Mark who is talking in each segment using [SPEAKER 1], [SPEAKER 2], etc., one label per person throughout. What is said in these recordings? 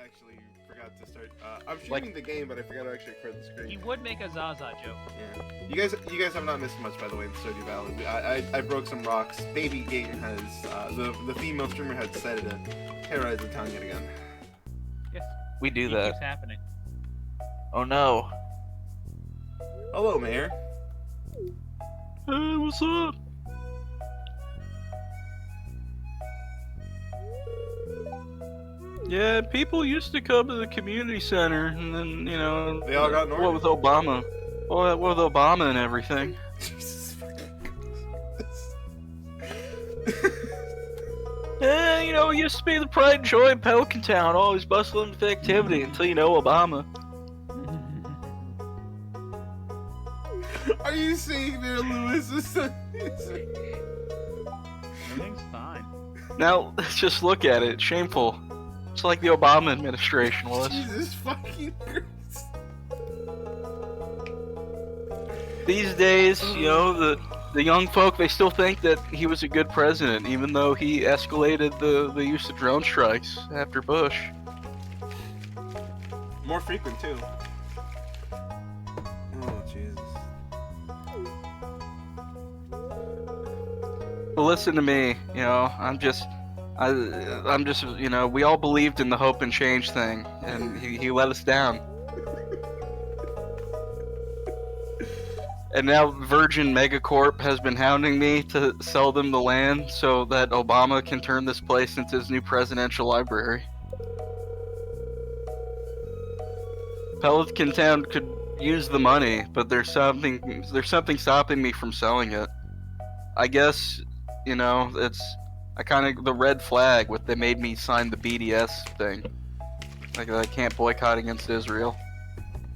[SPEAKER 1] actually forgot to start. I'm streaming the game, but I forgot to actually clear the screen.
[SPEAKER 2] He would make a Zaza joke.
[SPEAKER 1] Yeah. You guys have not missed much, by the way, in Stardew Valley. I broke some rocks. Baby Game has the female streamer had decided to terrorize the town yet again.
[SPEAKER 2] Yes.
[SPEAKER 3] We do
[SPEAKER 2] It
[SPEAKER 3] that.
[SPEAKER 2] keeps happening.
[SPEAKER 3] Oh no.
[SPEAKER 1] Hello, Mayor.
[SPEAKER 3] Hey, what's up? Yeah, people used to come to the community center, and then, you know...
[SPEAKER 1] They all got
[SPEAKER 3] What
[SPEAKER 1] normal.
[SPEAKER 3] with Obama? What with Obama and everything?
[SPEAKER 1] Jesus fucking Christ.
[SPEAKER 3] You know, it used to be the pride and joy of Pelican Town, always bustling with activity, until you know Obama.
[SPEAKER 1] Are you saying there, Lewis?
[SPEAKER 2] Everything's fine.
[SPEAKER 3] Now, let's just look at it. Shameful. It's like the Obama administration was.
[SPEAKER 1] Jesus fucking Christ.
[SPEAKER 3] These days, you know, the young folk, they still think that he was a good president, even though he escalated the use of drone strikes after Bush.
[SPEAKER 1] More frequent, too. Oh, Jesus.
[SPEAKER 3] But listen to me, you know, I'm just, you know, we all believed in the hope and change thing, and he let us down. And now Virgin Megacorp has been hounding me to sell them the land so that Obama can turn this place into his new presidential library. Pelican Town could use the money, but there's something stopping me from selling it. I guess, you know, it's the red flag with they made me sign the BDS thing. Like I can't boycott against Israel.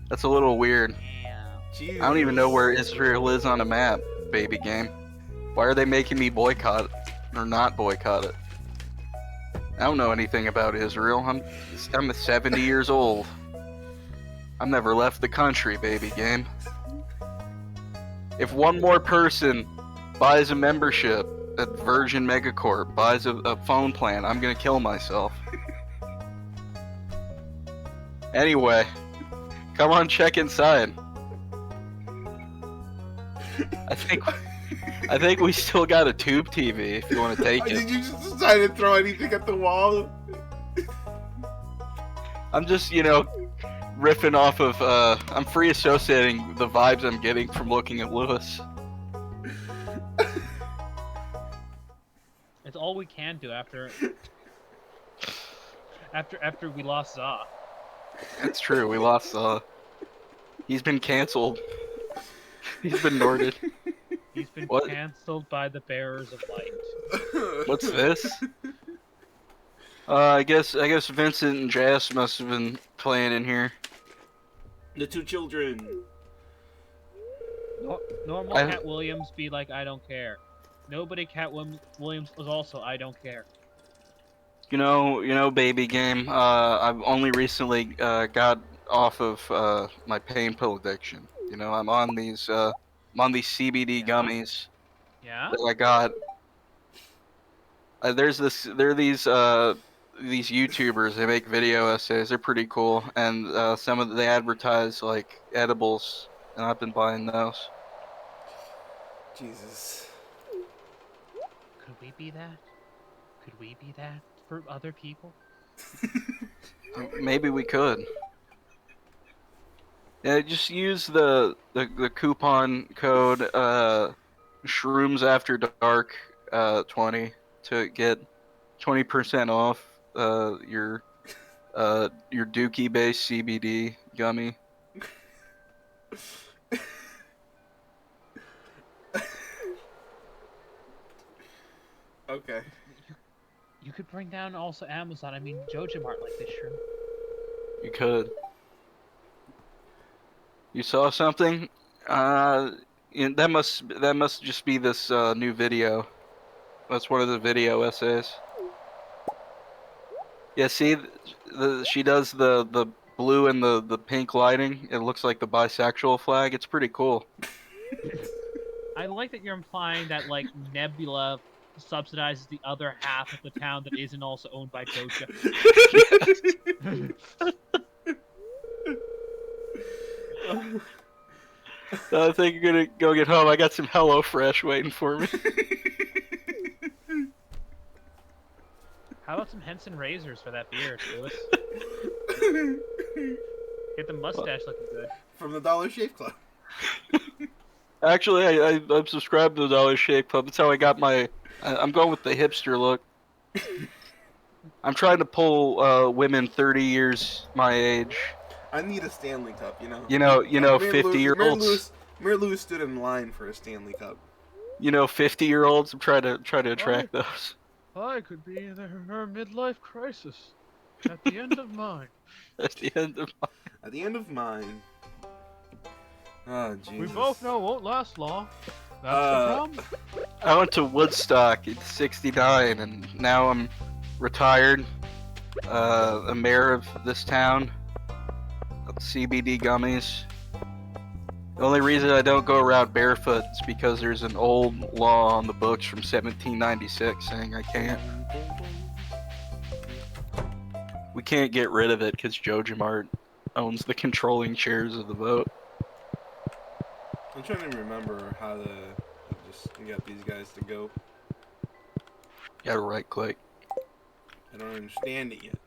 [SPEAKER 3] That's a little weird.
[SPEAKER 1] Jesus.
[SPEAKER 3] I don't even know where Israel is on a map, baby game. Why are they making me boycott or not boycott it? I don't know anything about Israel. I'm 70 years old. I've never left the country, baby game. If one more person buys a membership at Virgin Megacorp, buys a phone plan, I'm gonna kill myself. Anyway, come on, check inside. I think we still got a tube TV if you want to take it.
[SPEAKER 1] Did you just decide to throw anything at the wall?
[SPEAKER 3] I'm just, you know, riffing off of, I'm free associating the vibes I'm getting from looking at Lewis.
[SPEAKER 2] It's all we can do after we lost Za.
[SPEAKER 3] It's true, we lost, he's been cancelled. He's been Norded.
[SPEAKER 2] He's been
[SPEAKER 3] What?
[SPEAKER 2] cancelled by the bearers of light.
[SPEAKER 3] What's this? I guess Vincent and Jess must have been playing in here.
[SPEAKER 1] The two children.
[SPEAKER 2] Normal Cat Williams be like, I don't care. Nobody Cat Williams was also, I don't care.
[SPEAKER 3] You know, baby game. I've only recently got off of my pain pill addiction. You know, I'm on these CBD gummies.
[SPEAKER 2] Yeah.
[SPEAKER 3] That I got. There are these YouTubers. They make video essays. They're pretty cool, and they advertise like edibles, and I've been buying those.
[SPEAKER 1] Jesus.
[SPEAKER 2] Could we be that? Could we be that for other people?
[SPEAKER 3] Maybe we could. Yeah, just use the coupon code Shrooms After Dark 20 to get 20% off your Dookie based CBD gummy.
[SPEAKER 1] Okay.
[SPEAKER 2] You could bring down also Amazon. I mean, Joja Mart like this shroom.
[SPEAKER 3] You could. You saw something? That must just be this new video. That's one of the video essays. Yeah, see, she does the blue and the pink lighting. It looks like the bisexual flag. It's pretty cool.
[SPEAKER 2] I like that you're implying that like Nebula subsidizes the other half of the town that isn't also owned by Joja.
[SPEAKER 3] I think you're gonna go get home. I got some HelloFresh waiting for me.
[SPEAKER 2] How about some Henson razors for that beard, Lewis? Get the mustache looking good.
[SPEAKER 1] From the Dollar Shave Club.
[SPEAKER 3] Actually, I'm subscribed to the Dollar Shave Club. That's how I got my. I'm going with the hipster look. I'm trying to pull women 30 years my age.
[SPEAKER 1] I need a Stanley Cup, you know.
[SPEAKER 3] You know,
[SPEAKER 1] Mary
[SPEAKER 3] 50-year-olds.
[SPEAKER 1] Mary Lou stood in line for a Stanley Cup.
[SPEAKER 3] You know, 50-year-olds. I'm trying to attract those.
[SPEAKER 2] I could be in her midlife crisis. At the end of mine.
[SPEAKER 3] At the end of my...
[SPEAKER 1] At the end of mine. Oh, Jesus.
[SPEAKER 2] We both know it won't last long. That's the problem.
[SPEAKER 3] I went to Woodstock at 69, and now I'm retired. A mayor of this town. CBD gummies. The only reason I don't go around barefoot is because there's an old law on the books from 1796 saying I can't. We can't get rid of it because Joe Jamart owns the controlling shares of the vote.
[SPEAKER 1] I'm trying to remember how to just get these guys to go.
[SPEAKER 3] You gotta right click.
[SPEAKER 1] I don't understand it yet.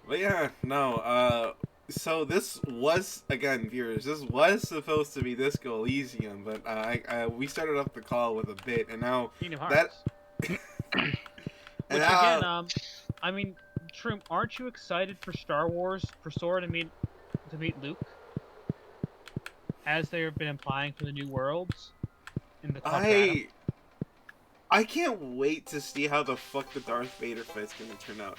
[SPEAKER 1] But yeah, no, so this was, again, viewers, this was supposed to be Disco Elysium, but we started off the call with a bit, and now
[SPEAKER 2] Kingdom
[SPEAKER 1] that...
[SPEAKER 2] Hearts. Which again, I mean, Shroom, aren't you excited for Star Wars, for Sora to meet Luke? As they have been implying for the new worlds? In the
[SPEAKER 1] I can't wait to see how the fuck the Darth Vader fight's gonna turn out.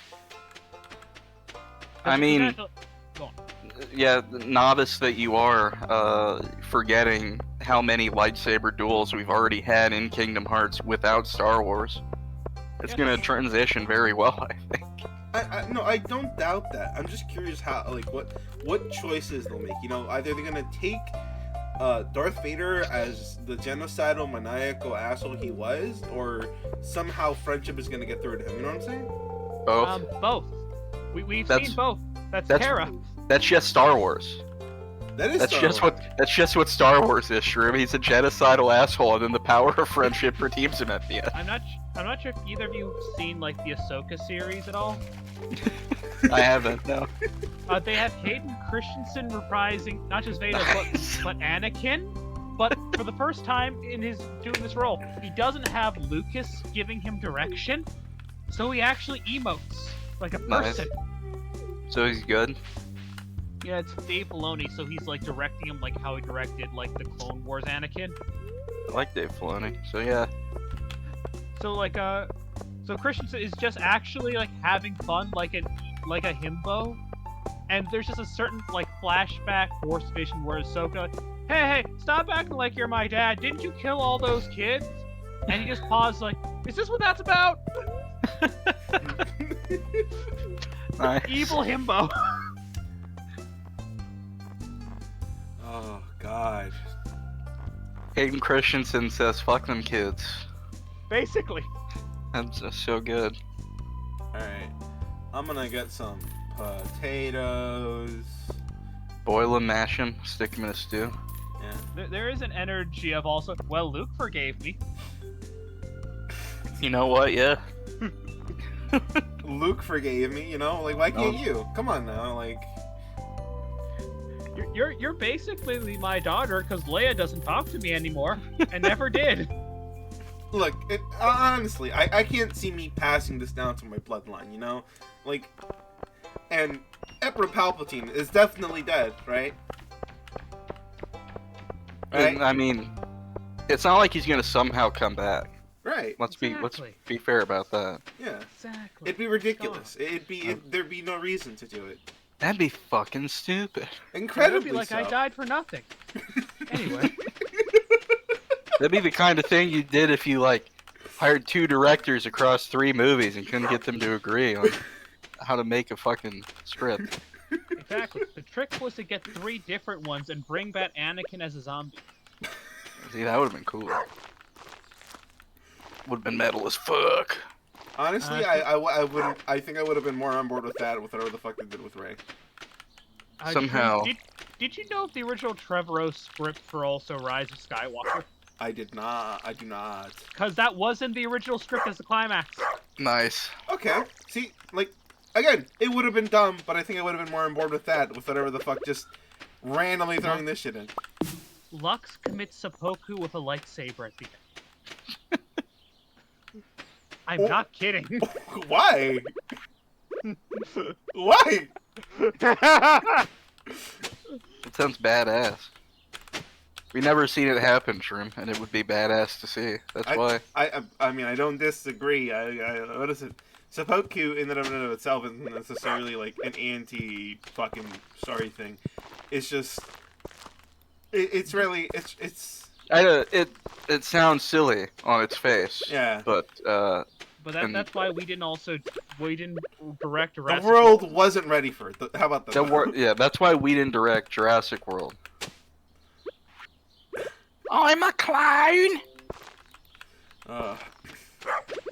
[SPEAKER 3] I mean, yeah, the novice that you are, forgetting how many lightsaber duels we've already had in Kingdom Hearts without Star Wars. It's gonna transition very well, I think.
[SPEAKER 1] No, I don't doubt that. I'm just curious how, like, what choices they'll make. You know, either they're gonna take Darth Vader as the genocidal, maniacal asshole he was, or somehow friendship is gonna get through to him. You know what I'm saying?
[SPEAKER 3] Both.
[SPEAKER 2] Both. We've seen both. That's Terra.
[SPEAKER 3] That's just Star Wars.
[SPEAKER 1] That's
[SPEAKER 3] just what Star Wars is, Shroom. He's a genocidal asshole, and then the power of friendship redeems him at the end.
[SPEAKER 2] I'm not sure if either of you have seen like the Ahsoka series at all.
[SPEAKER 3] I haven't, no.
[SPEAKER 2] They have Hayden Christensen reprising not just Vader but Anakin. But for the first time in his doing this role, he doesn't have Lucas giving him direction, so he actually emotes like a person.
[SPEAKER 3] Nice. So he's good.
[SPEAKER 2] Yeah, it's Dave Filoni, so he's like directing him like how he directed like the Clone Wars Anakin.
[SPEAKER 3] I like Dave Filoni, so yeah.
[SPEAKER 2] So like so Christensen is just actually like having fun like a himbo, and there's just a certain like flashback Force vision where Ahsoka, hey, stop acting like you're my dad. Didn't you kill all those kids? And he just paused like, is this what that's about?
[SPEAKER 3] Nice.
[SPEAKER 2] Evil himbo.
[SPEAKER 1] Oh God.
[SPEAKER 3] Hayden Christensen says, "Fuck them kids."
[SPEAKER 2] Basically.
[SPEAKER 3] That's just so good.
[SPEAKER 1] Alright. I'm gonna get some potatoes.
[SPEAKER 3] Boil them, mash them, stick them in a stew.
[SPEAKER 1] Yeah.
[SPEAKER 2] There is an energy of also, well, Luke forgave me.
[SPEAKER 3] You know what? Yeah.
[SPEAKER 1] Luke forgave me, you know? Like, why can't you? Come on now, like...
[SPEAKER 2] You're basically my daughter, because Leia doesn't talk to me anymore, and never did.
[SPEAKER 1] Look, honestly, I can't see me passing this down to my bloodline, you know? Like, and Emperor Palpatine is definitely dead, right? Right?
[SPEAKER 3] I mean, it's not like he's gonna somehow come back.
[SPEAKER 1] Right.
[SPEAKER 3] Let's be fair about that.
[SPEAKER 1] Yeah.
[SPEAKER 2] Exactly.
[SPEAKER 1] It'd be ridiculous. There'd be no reason to do it.
[SPEAKER 3] That'd be fucking stupid.
[SPEAKER 1] Incredibly
[SPEAKER 2] It'd be like
[SPEAKER 1] so.
[SPEAKER 2] I died for nothing. Anyway.
[SPEAKER 3] That'd be the kind of thing you did if you, like, hired 2 directors across 3 movies and couldn't get them to agree on how to make a fucking script.
[SPEAKER 2] Exactly. The trick was to get 3 different ones and bring back Anakin as a zombie.
[SPEAKER 3] See, that would've been cool. Would've been metal as fuck.
[SPEAKER 1] Honestly, I think I would have been more on board with that with whatever the fuck they did with Rey.
[SPEAKER 3] Somehow.
[SPEAKER 2] Did you know the original Trevorrow script for also Rise of Skywalker?
[SPEAKER 1] I did not. I do not.
[SPEAKER 2] Because that was in the original script as the climax.
[SPEAKER 3] Nice.
[SPEAKER 1] Okay. See, like, again, it would have been dumb, but I think I would have been more on board with that, with whatever the fuck just randomly throwing this shit in.
[SPEAKER 2] Lux commits seppuku with a lightsaber at the end. I'm not kidding.
[SPEAKER 1] Why? Why?
[SPEAKER 3] It sounds badass. We never seen it happen, Shroom, and it would be badass to see. That's why.
[SPEAKER 1] I mean, I don't disagree. What is it? Seppuku in and of itself isn't necessarily like an anti-fucking sorry thing. It's just, it's really, it's.
[SPEAKER 3] It sounds silly on its face.
[SPEAKER 1] Yeah.
[SPEAKER 3] But
[SPEAKER 2] that's why we didn't direct
[SPEAKER 1] The
[SPEAKER 2] Jurassic
[SPEAKER 1] world wasn't ready for it. How about that?
[SPEAKER 3] Yeah, that's why we didn't direct Jurassic World. I'm a clown.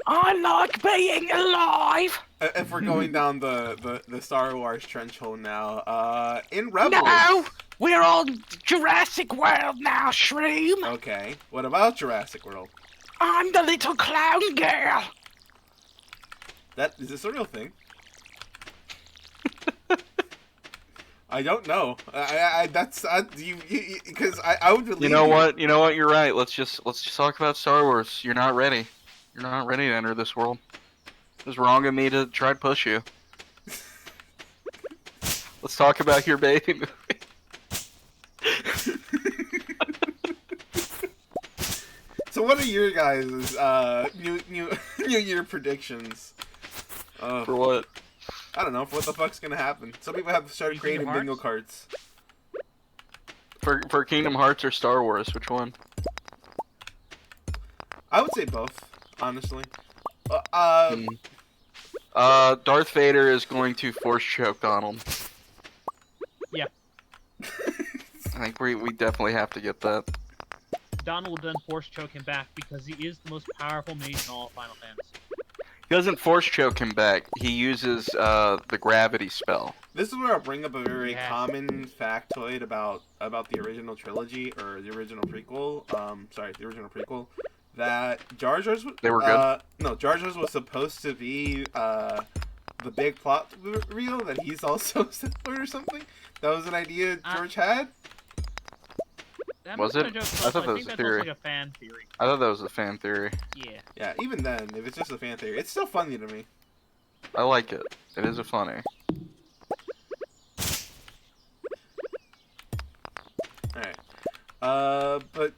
[SPEAKER 3] I like being alive.
[SPEAKER 1] If we're going down the Star Wars trench hole now, in Rebels.
[SPEAKER 3] No, we're on Jurassic World now, Shroom.
[SPEAKER 1] Okay. What about Jurassic World?
[SPEAKER 3] I'm the little clown girl.
[SPEAKER 1] Is this a real thing? I don't know. That's because I would believe.
[SPEAKER 3] You know what? You know what? You're right. Let's just talk about Star Wars. You're not ready. You're not ready to enter this world. It was wrong of me to try to push you. Let's talk about your baby movie.
[SPEAKER 1] So what are your guys' New Year predictions?
[SPEAKER 3] For what?
[SPEAKER 1] I don't know. For what the fuck's gonna happen? Some people have started creating bingo cards.
[SPEAKER 3] For Kingdom Hearts or Star Wars, which one?
[SPEAKER 1] I would say both, honestly.
[SPEAKER 3] Darth Vader is going to force choke Donald.
[SPEAKER 2] Yeah.
[SPEAKER 3] I think we definitely have to get that.
[SPEAKER 2] Donald will then force choke him back because he is the most powerful mage in all of Final Fantasy.
[SPEAKER 3] He doesn't force choke him back. He uses the gravity spell.
[SPEAKER 1] This is where I'll bring up a very common factoid about the original trilogy or the original prequel. The original prequel. That Jar Jar's.
[SPEAKER 3] They were good.
[SPEAKER 1] No, Jar Jar's was supposed to be the big plot reveal that he's also Sith Lord or something. That was an idea George had.
[SPEAKER 3] Was it? I thought that was a theory.
[SPEAKER 2] Like a fan theory.
[SPEAKER 3] I thought that was a fan theory.
[SPEAKER 2] Yeah.
[SPEAKER 1] Yeah, even then, if it's just a fan theory, it's still funny to me.
[SPEAKER 3] I like it. It is a funny.
[SPEAKER 1] Alright. But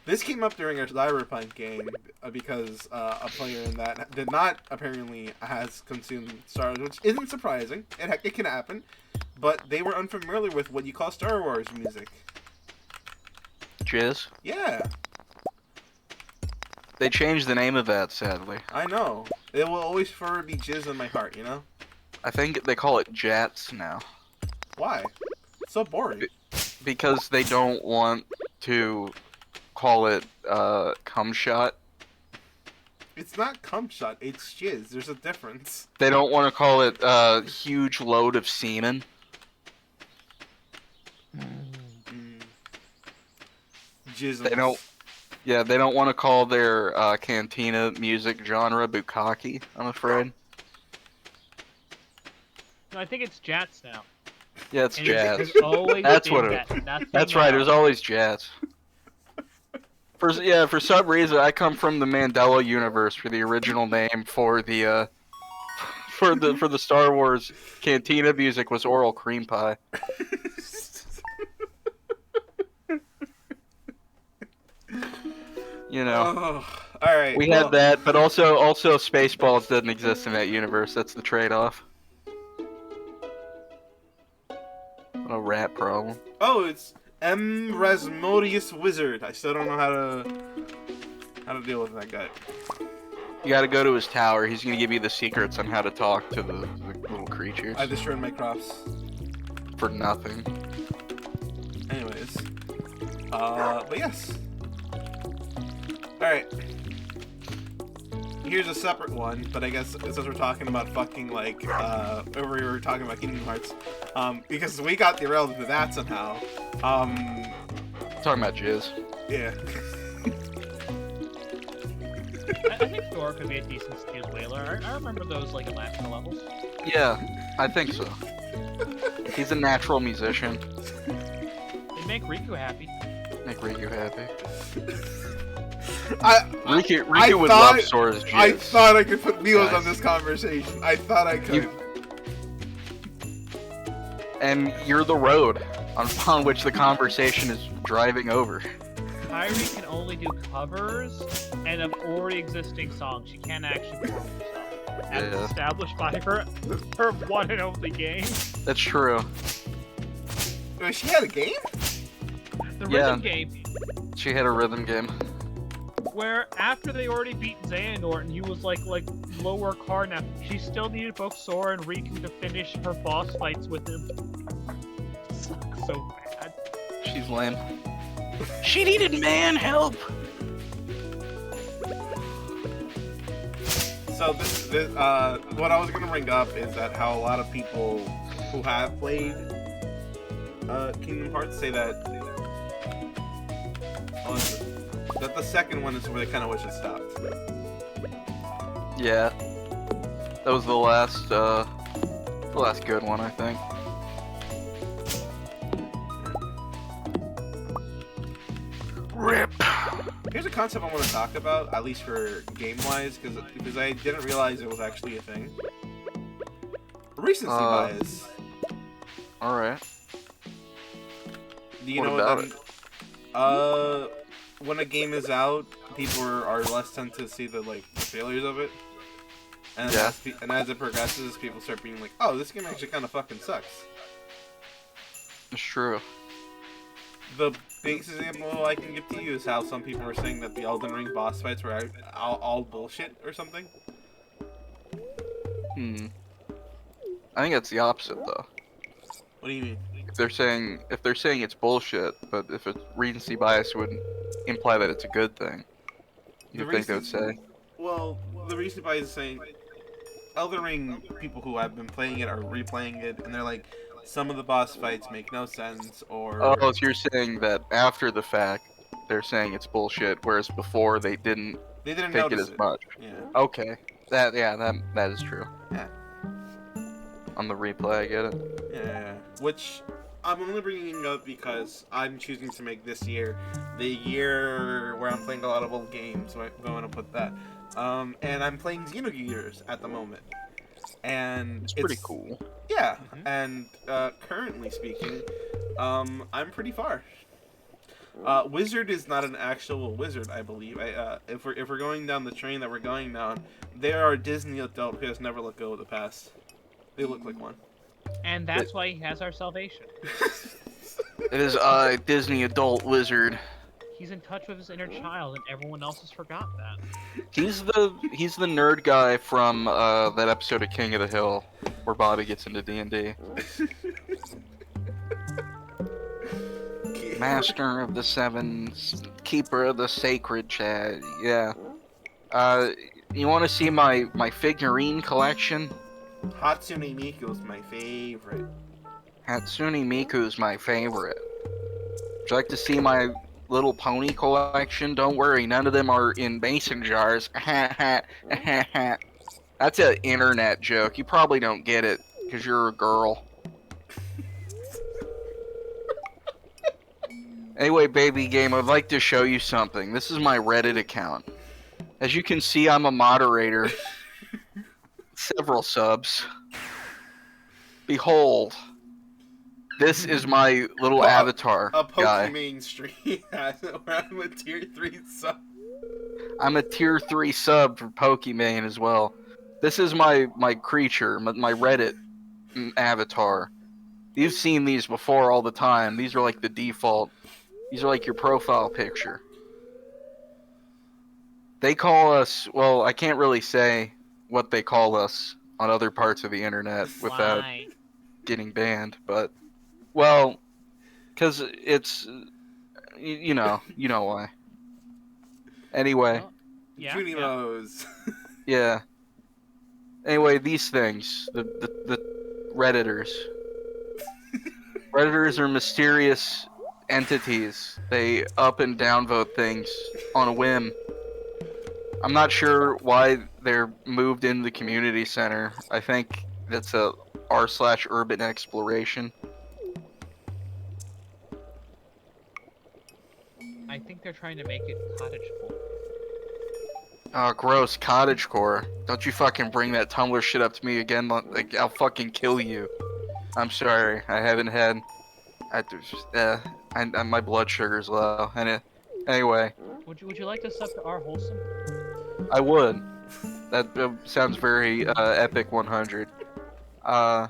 [SPEAKER 1] this came up during our Cyberpunk game because a player in that did not apparently has consumed Star Wars, which isn't surprising. It can happen. But they were unfamiliar with what you call Star Wars music.
[SPEAKER 3] Jizz?
[SPEAKER 1] Yeah.
[SPEAKER 3] They changed the name of that, sadly.
[SPEAKER 1] I know. It will always forever be jizz in my heart, you know?
[SPEAKER 3] I think they call it Jats now.
[SPEAKER 1] Why? It's so boring.
[SPEAKER 3] Because they don't want to call it cum shot.
[SPEAKER 1] It's not cum shot, it's jizz. There's a difference.
[SPEAKER 3] They don't want to call it a huge load of semen.
[SPEAKER 1] Jizzles.
[SPEAKER 3] They don't. Yeah, they don't want to call their cantina music genre bukkake, I'm afraid.
[SPEAKER 2] No, I think it's Jats now.
[SPEAKER 3] Yeah, it's
[SPEAKER 2] And
[SPEAKER 3] jazz.
[SPEAKER 2] it's always
[SPEAKER 3] That's
[SPEAKER 2] been
[SPEAKER 3] what it
[SPEAKER 2] that.
[SPEAKER 3] That's right, it was always jazz. For some reason, I come from the Mandela universe, where the original name for the for the Star Wars cantina music was Oral Cream Pie. You know.
[SPEAKER 1] Oh, all right.
[SPEAKER 3] We had that, but also Spaceballs doesn't exist in that universe. That's the trade-off. What a rat problem.
[SPEAKER 1] Oh, it's M. Rasmodius Wizard. I still don't know how to deal with that guy.
[SPEAKER 3] You gotta go to his tower. He's gonna give you the secrets on how to talk to the little creatures.
[SPEAKER 1] I destroyed my crops.
[SPEAKER 3] For nothing.
[SPEAKER 1] Anyways. But yes. Alright. here's a separate one, but I guess since we're talking about fucking like we were talking about Kingdom Hearts, because we got derailed into that somehow.
[SPEAKER 3] Talking about jizz.
[SPEAKER 1] Yeah.
[SPEAKER 2] I think Thor could be a decent skills whaler. I remember those like at national levels.
[SPEAKER 3] Yeah, I think so. He's a natural musician.
[SPEAKER 2] They make Riku happy.
[SPEAKER 3] Make Riku happy.
[SPEAKER 1] Riku
[SPEAKER 3] would love Sora's jizz.
[SPEAKER 1] I thought I could put wheels
[SPEAKER 3] Guys.
[SPEAKER 1] on this conversation. I thought I could.
[SPEAKER 3] And you're the road on which the conversation is driving over.
[SPEAKER 2] Kairi can only do covers and of already existing songs. She can't actually perform herself. As
[SPEAKER 3] Yeah.
[SPEAKER 2] established by her one and only game.
[SPEAKER 3] That's true.
[SPEAKER 1] Wait, she had a game?
[SPEAKER 2] The
[SPEAKER 3] Yeah.
[SPEAKER 2] rhythm game,
[SPEAKER 3] She had a rhythm game.
[SPEAKER 2] where after they already beat Xehanort and he was like lower card now, she still needed both Sora and Riku to finish her boss fights with him. Sucks so bad.
[SPEAKER 3] She's lame. She needed man help.
[SPEAKER 1] So this what I was gonna bring up is that how a lot of people who have played Kingdom Hearts say that that the second one is where they kind of wish it stopped.
[SPEAKER 3] Yeah. That was the last good one, I think. Rip.
[SPEAKER 1] Here's a concept I want to talk about, at least for game-wise, because I didn't realize it was actually a thing. Recency bias.
[SPEAKER 3] Alright.
[SPEAKER 1] Do you
[SPEAKER 3] What
[SPEAKER 1] know
[SPEAKER 3] about
[SPEAKER 1] what that? When a game is out, people are less tend to see the failures of it, and
[SPEAKER 3] Yeah.
[SPEAKER 1] as it progresses, people start being like, "Oh, this game actually kind of fucking sucks."
[SPEAKER 3] It's true.
[SPEAKER 1] The biggest example I can give to you is how some people were saying that the Elden Ring boss fights were all bullshit or something.
[SPEAKER 3] I think it's the opposite though.
[SPEAKER 1] What do you mean?
[SPEAKER 3] If they're saying it's bullshit, but if it's recency bias would imply that it's a good thing. You'd think they would say.
[SPEAKER 1] Well, the reason why is saying Elden Ring people who have been playing it are replaying it, and they're like, some of the boss fights make no sense, or
[SPEAKER 3] Oh, so you're saying that after the fact, they're saying it's bullshit, whereas before they didn't take it
[SPEAKER 1] notice
[SPEAKER 3] as much.
[SPEAKER 1] Yeah.
[SPEAKER 3] Okay, that is true.
[SPEAKER 1] Yeah.
[SPEAKER 3] On the replay, I get it.
[SPEAKER 1] Yeah. Which I'm only bringing up because I'm choosing to make this year the year where I'm playing a lot of old games. So I want to put that. And I'm playing Xenogears at the moment. And
[SPEAKER 3] It's pretty cool.
[SPEAKER 1] Yeah, and currently speaking, I'm pretty far. Wizard is not an actual wizard, I believe. If we're going down the train that we're going down, there are Disney adult who has never let go of the past. They look like one.
[SPEAKER 2] And that's why he has our salvation.
[SPEAKER 3] It is Disney adult wizard.
[SPEAKER 2] He's in touch with his inner child, and everyone else has forgot that.
[SPEAKER 3] He's the nerd guy from that episode of King of the Hill where Bobby gets into D&D. Master of the Seven, keeper of the sacred chat. Yeah. You want to see my figurine collection?
[SPEAKER 1] Hatsune Miku's my favorite.
[SPEAKER 3] Hatsune Miku's my favorite. Would you like to see my Little Pony collection? Don't worry, none of them are in mason jars. That's an internet joke. You probably don't get it because you're a girl. Anyway, baby game, I'd like to show you something. This is my Reddit account. As you can see, I'm a moderator. Several subs. Behold. This is my little avatar
[SPEAKER 1] A
[SPEAKER 3] guy.
[SPEAKER 1] Pokemon stream where I'm a tier 3 sub.
[SPEAKER 3] I'm a tier 3 sub for Pokemon as well. This is my creature, my Reddit avatar. You've seen these before all the time. These are like the default. These are like your profile picture. They call us, well, I can't really say what they call us on other parts of the internet without
[SPEAKER 2] Why?
[SPEAKER 3] getting banned, but, well, because it's, you know why. Anyway,
[SPEAKER 2] Well, yeah.
[SPEAKER 1] Junimos.
[SPEAKER 3] Yeah. Anyway, these things, the Redditors. Redditors are mysterious entities. They up and downvote things on a whim. I'm not sure why they're moved into the community center. I think that's a r/urban exploration.
[SPEAKER 2] I think they're trying to make it cottagecore.
[SPEAKER 3] Oh, gross. Cottagecore. Don't you fucking bring that Tumblr shit up to me again. Like, I'll fucking kill you. I'm sorry. I haven't had... my blood sugar's low. And anyway,
[SPEAKER 2] Would you like to sub to our wholesome?
[SPEAKER 3] I would. That sounds very epic 100. I'm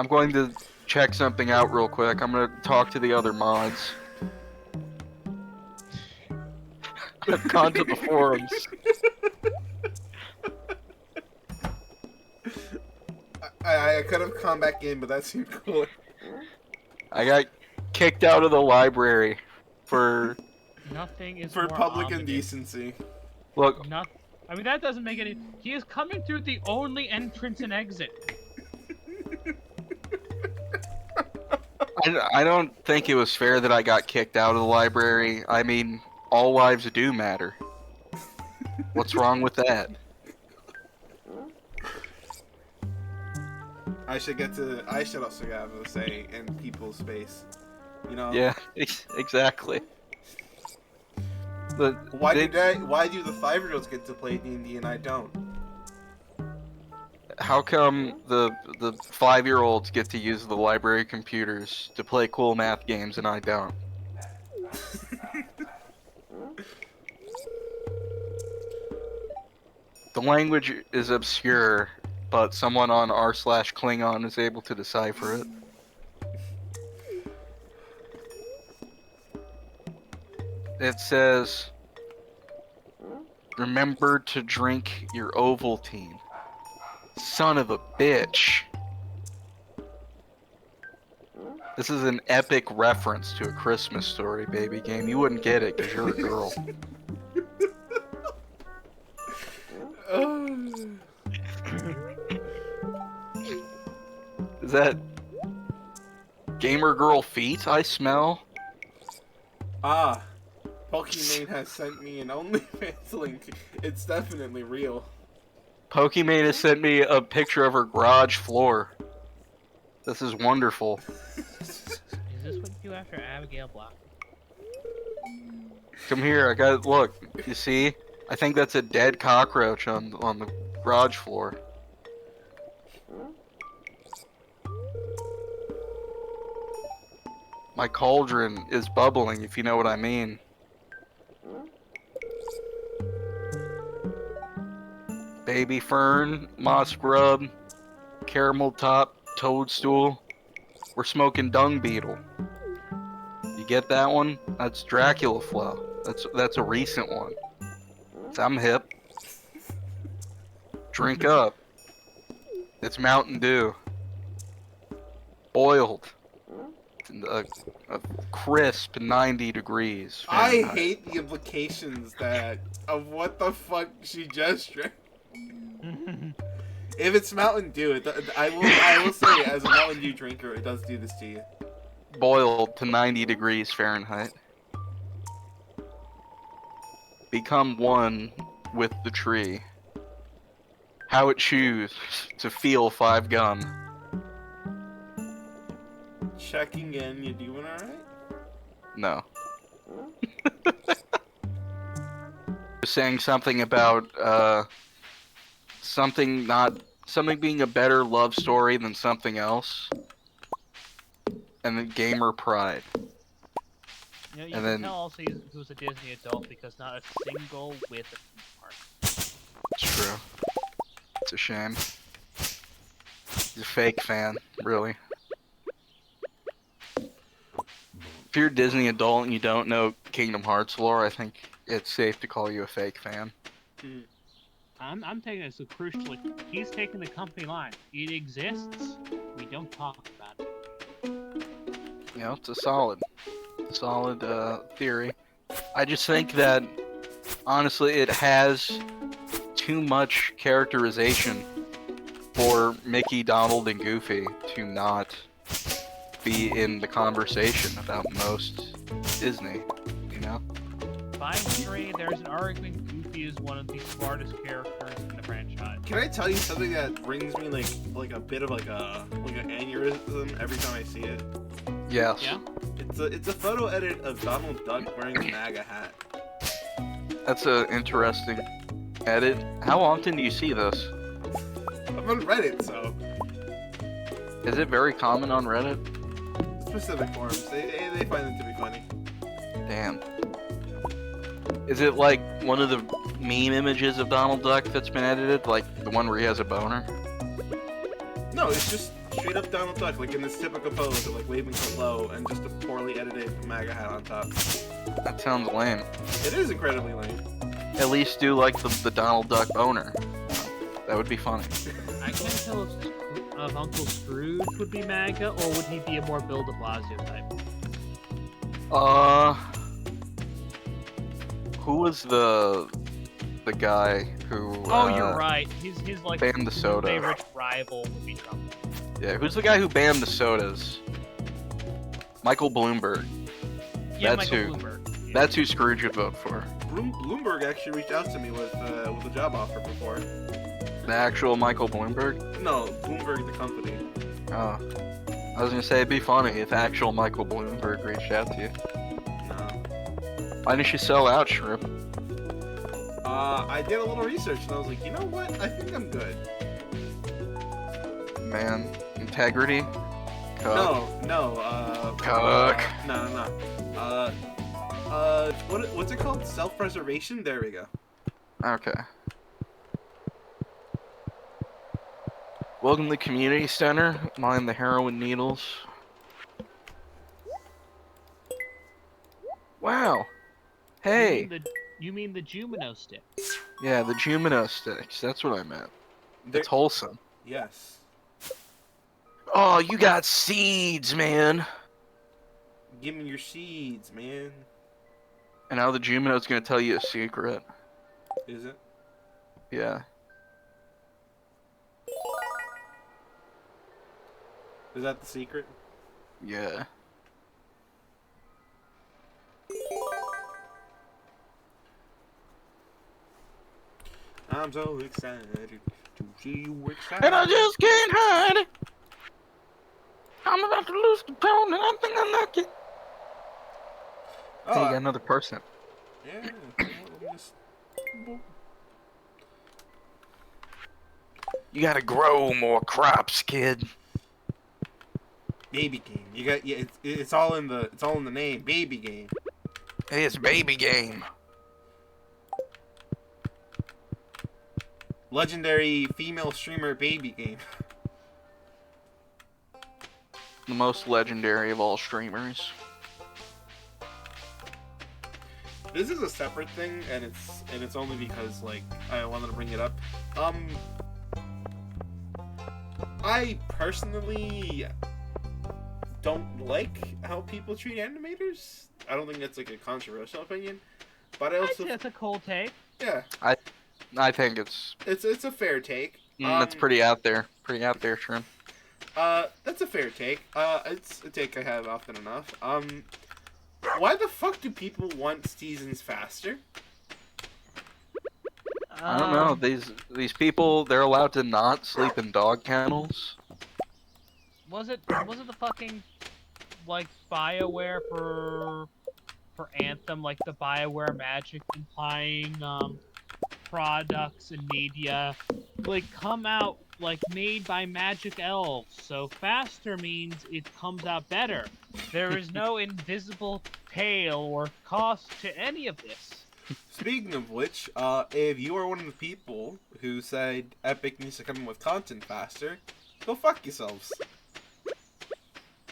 [SPEAKER 3] going to check something out real quick. I'm going to talk to the other mods. I've gone to the forums.
[SPEAKER 1] I could have come back in, but that seemed cool.
[SPEAKER 3] I got kicked out of the library for
[SPEAKER 2] Nothing is
[SPEAKER 1] For
[SPEAKER 2] more
[SPEAKER 1] public
[SPEAKER 2] ominous.
[SPEAKER 1] indecency.
[SPEAKER 3] look.
[SPEAKER 2] I mean, that doesn't make any. He is coming through the only entrance and exit.
[SPEAKER 3] I don't think it was fair that I got kicked out of the library. I mean, all lives do matter. What's wrong with that?
[SPEAKER 1] I should also have a say in people's space. You know?
[SPEAKER 3] Yeah, exactly. But
[SPEAKER 1] Why do the 5-year-olds get to play D&D and I don't?
[SPEAKER 3] how come the 5-year-olds get to use the library computers to play cool math games and I don't? The language is obscure, but someone on r/Klingon is able to decipher it. It says, remember to drink your Ovaltine. Son of a bitch. This is an epic reference to A Christmas Story, baby game. You wouldn't get it because you're a girl. Is that gamer girl feet I smell?
[SPEAKER 1] Ah, Pokimane has sent me an OnlyFans link. It's definitely real.
[SPEAKER 3] Pokimane has sent me a picture of her garage floor. This is wonderful.
[SPEAKER 2] Is this what you do after Abigail Block?
[SPEAKER 3] Come here, I got look. You see? I think that's a dead cockroach on the garage floor. My cauldron is bubbling, if you know what I mean. Baby fern, moss grub, caramel top, toadstool. We're smoking dung beetle. You get that one? That's Dracula flow. That's a recent one. I'm hip. Drink up. It's Mountain Dew. Boiled. A crisp 90 degrees.
[SPEAKER 1] I
[SPEAKER 3] Fahrenheit.
[SPEAKER 1] hate the implications of what the fuck she just drank. If it's Mountain Dew, I will say, as a Mountain Dew drinker, it does do this to you.
[SPEAKER 3] Boiled to 90 degrees Fahrenheit. Become one with the tree. How it chews to feel 5 gum.
[SPEAKER 1] Checking in, you doing alright?
[SPEAKER 3] No. Saying something about something being a better love story than something else, and then gamer pride.
[SPEAKER 2] You
[SPEAKER 3] And
[SPEAKER 2] can
[SPEAKER 3] then-
[SPEAKER 2] tell also he was a Disney adult because not a single whiff of theme park.
[SPEAKER 3] It's true. It's a shame. He's a fake fan, really. If you're a Disney adult and you don't know Kingdom Hearts lore, I think it's safe to call you a fake fan.
[SPEAKER 2] I'm taking it as a crucially. He's taking the company line. It exists. We don't talk about it.
[SPEAKER 3] You know, it's a solid theory. I just think that, honestly, it has too much characterization for Mickey, Donald, and Goofy to not be in the conversation about most Disney, you know?
[SPEAKER 2] By three, there's an argument Goofy is one of the smartest characters in the franchise.
[SPEAKER 1] Can I tell you something that brings me like a bit of like an aneurysm every time I see it?
[SPEAKER 3] Yes.
[SPEAKER 2] Yeah?
[SPEAKER 1] It's a photo edit of Donald Duck wearing a MAGA hat.
[SPEAKER 3] That's an interesting edit. How often do you see this?
[SPEAKER 1] I'm on Reddit, so
[SPEAKER 3] Is it very common on Reddit?
[SPEAKER 1] specific forums they find it to be funny.
[SPEAKER 3] Damn. Is it like one of the meme images of Donald Duck that's been edited? Like the one where he has a boner?
[SPEAKER 1] No, it's just straight up Donald Duck, like in this typical pose of like waving hello and just a poorly edited MAGA hat on top.
[SPEAKER 3] That sounds lame.
[SPEAKER 1] It is incredibly lame.
[SPEAKER 3] At least do like the Donald Duck boner. That would be funny.
[SPEAKER 2] I can't tell if Uncle Scrooge would be MAGA, or would he be a more Bill de Blasio type?
[SPEAKER 3] Who was the guy who?
[SPEAKER 2] Oh, you're right. His like
[SPEAKER 3] banned the soda.
[SPEAKER 2] favorite rival would be Trump.
[SPEAKER 3] Yeah, who's the guy who banned the sodas? Michael Bloomberg.
[SPEAKER 2] Yeah,
[SPEAKER 3] That's
[SPEAKER 2] Michael
[SPEAKER 3] who.
[SPEAKER 2] Bloomberg. Yeah.
[SPEAKER 3] That's who Scrooge would vote for.
[SPEAKER 1] Bloomberg actually reached out to me with a job offer before.
[SPEAKER 3] The actual Michael Bloomberg?
[SPEAKER 1] No, Bloomberg the company.
[SPEAKER 3] Oh. I was gonna say it'd be funny if actual Michael Bloomberg reached out to you.
[SPEAKER 1] No.
[SPEAKER 3] Why didn't you sell out, Shrimp?
[SPEAKER 1] I did a little research and I was like, you know what? I think I'm good.
[SPEAKER 3] Man, integrity? Cuck.
[SPEAKER 1] No.
[SPEAKER 3] Cuck.
[SPEAKER 1] No. What's it called? Self-preservation? There we go.
[SPEAKER 3] Okay. Welcome to the community center. Mind the heroin needles. Wow. Hey.
[SPEAKER 2] You mean the Jumino stick?
[SPEAKER 3] Yeah, the Jumino sticks. That's what I meant. It's wholesome.
[SPEAKER 1] Yes.
[SPEAKER 3] Oh, you got seeds, man.
[SPEAKER 1] Give me your seeds, man.
[SPEAKER 3] And now the Jumino's gonna tell you a secret.
[SPEAKER 1] Is it?
[SPEAKER 3] Yeah.
[SPEAKER 1] Is that the secret?
[SPEAKER 3] Yeah.
[SPEAKER 1] I'm so excited to see you excited.
[SPEAKER 3] And I just can't hide it. I'm about to lose control and I think I like it.
[SPEAKER 1] Oh,
[SPEAKER 3] Hey, you got another person.
[SPEAKER 1] yeah.
[SPEAKER 3] You gotta grow more crops, kid.
[SPEAKER 1] Baby game. You got it's all in the name. Baby game.
[SPEAKER 3] Hey, it's baby game.
[SPEAKER 1] Legendary female streamer baby game.
[SPEAKER 3] The most legendary of all streamers.
[SPEAKER 1] This is a separate thing, and it's only because like I wanted to bring it up. I personally don't like how people treat animators. I don't think that's like a controversial opinion, but I also
[SPEAKER 2] That's a cold take.
[SPEAKER 1] yeah,
[SPEAKER 3] I think it's
[SPEAKER 1] it's a fair take.
[SPEAKER 3] that's pretty out there. Pretty out there, Shrimp.
[SPEAKER 1] That's a fair take. It's a take I have often enough. Why the fuck do people want seasons faster?
[SPEAKER 3] I don't know. These people, they're allowed to not sleep in dog kennels.
[SPEAKER 2] Was it the fucking like BioWare for Anthem, like the BioWare Magic implying products and media like come out like made by magic elves, so faster means it comes out better. There is no invisible tail or cost to any of this.
[SPEAKER 1] Speaking of which, if you are one of the people who said Epic needs to come in with content faster, go fuck yourselves.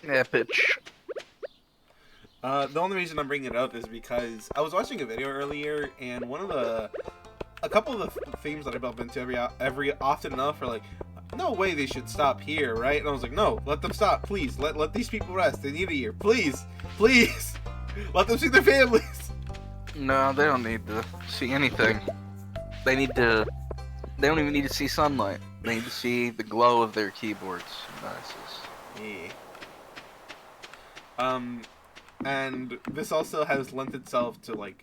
[SPEAKER 3] Epic.
[SPEAKER 1] The only reason I'm bringing it up is because I was watching a video earlier, and a couple of the themes that I bump into every often enough are like, no way they should stop here, right? And I was like, no, let them stop, please. Let these people rest. They need a year, please, please. Let them see their families.
[SPEAKER 3] No, they don't need to see anything. They need to They don't even need to see sunlight. They need to see the glow of their keyboards and mice.
[SPEAKER 1] Yeah. And this also has lent itself to like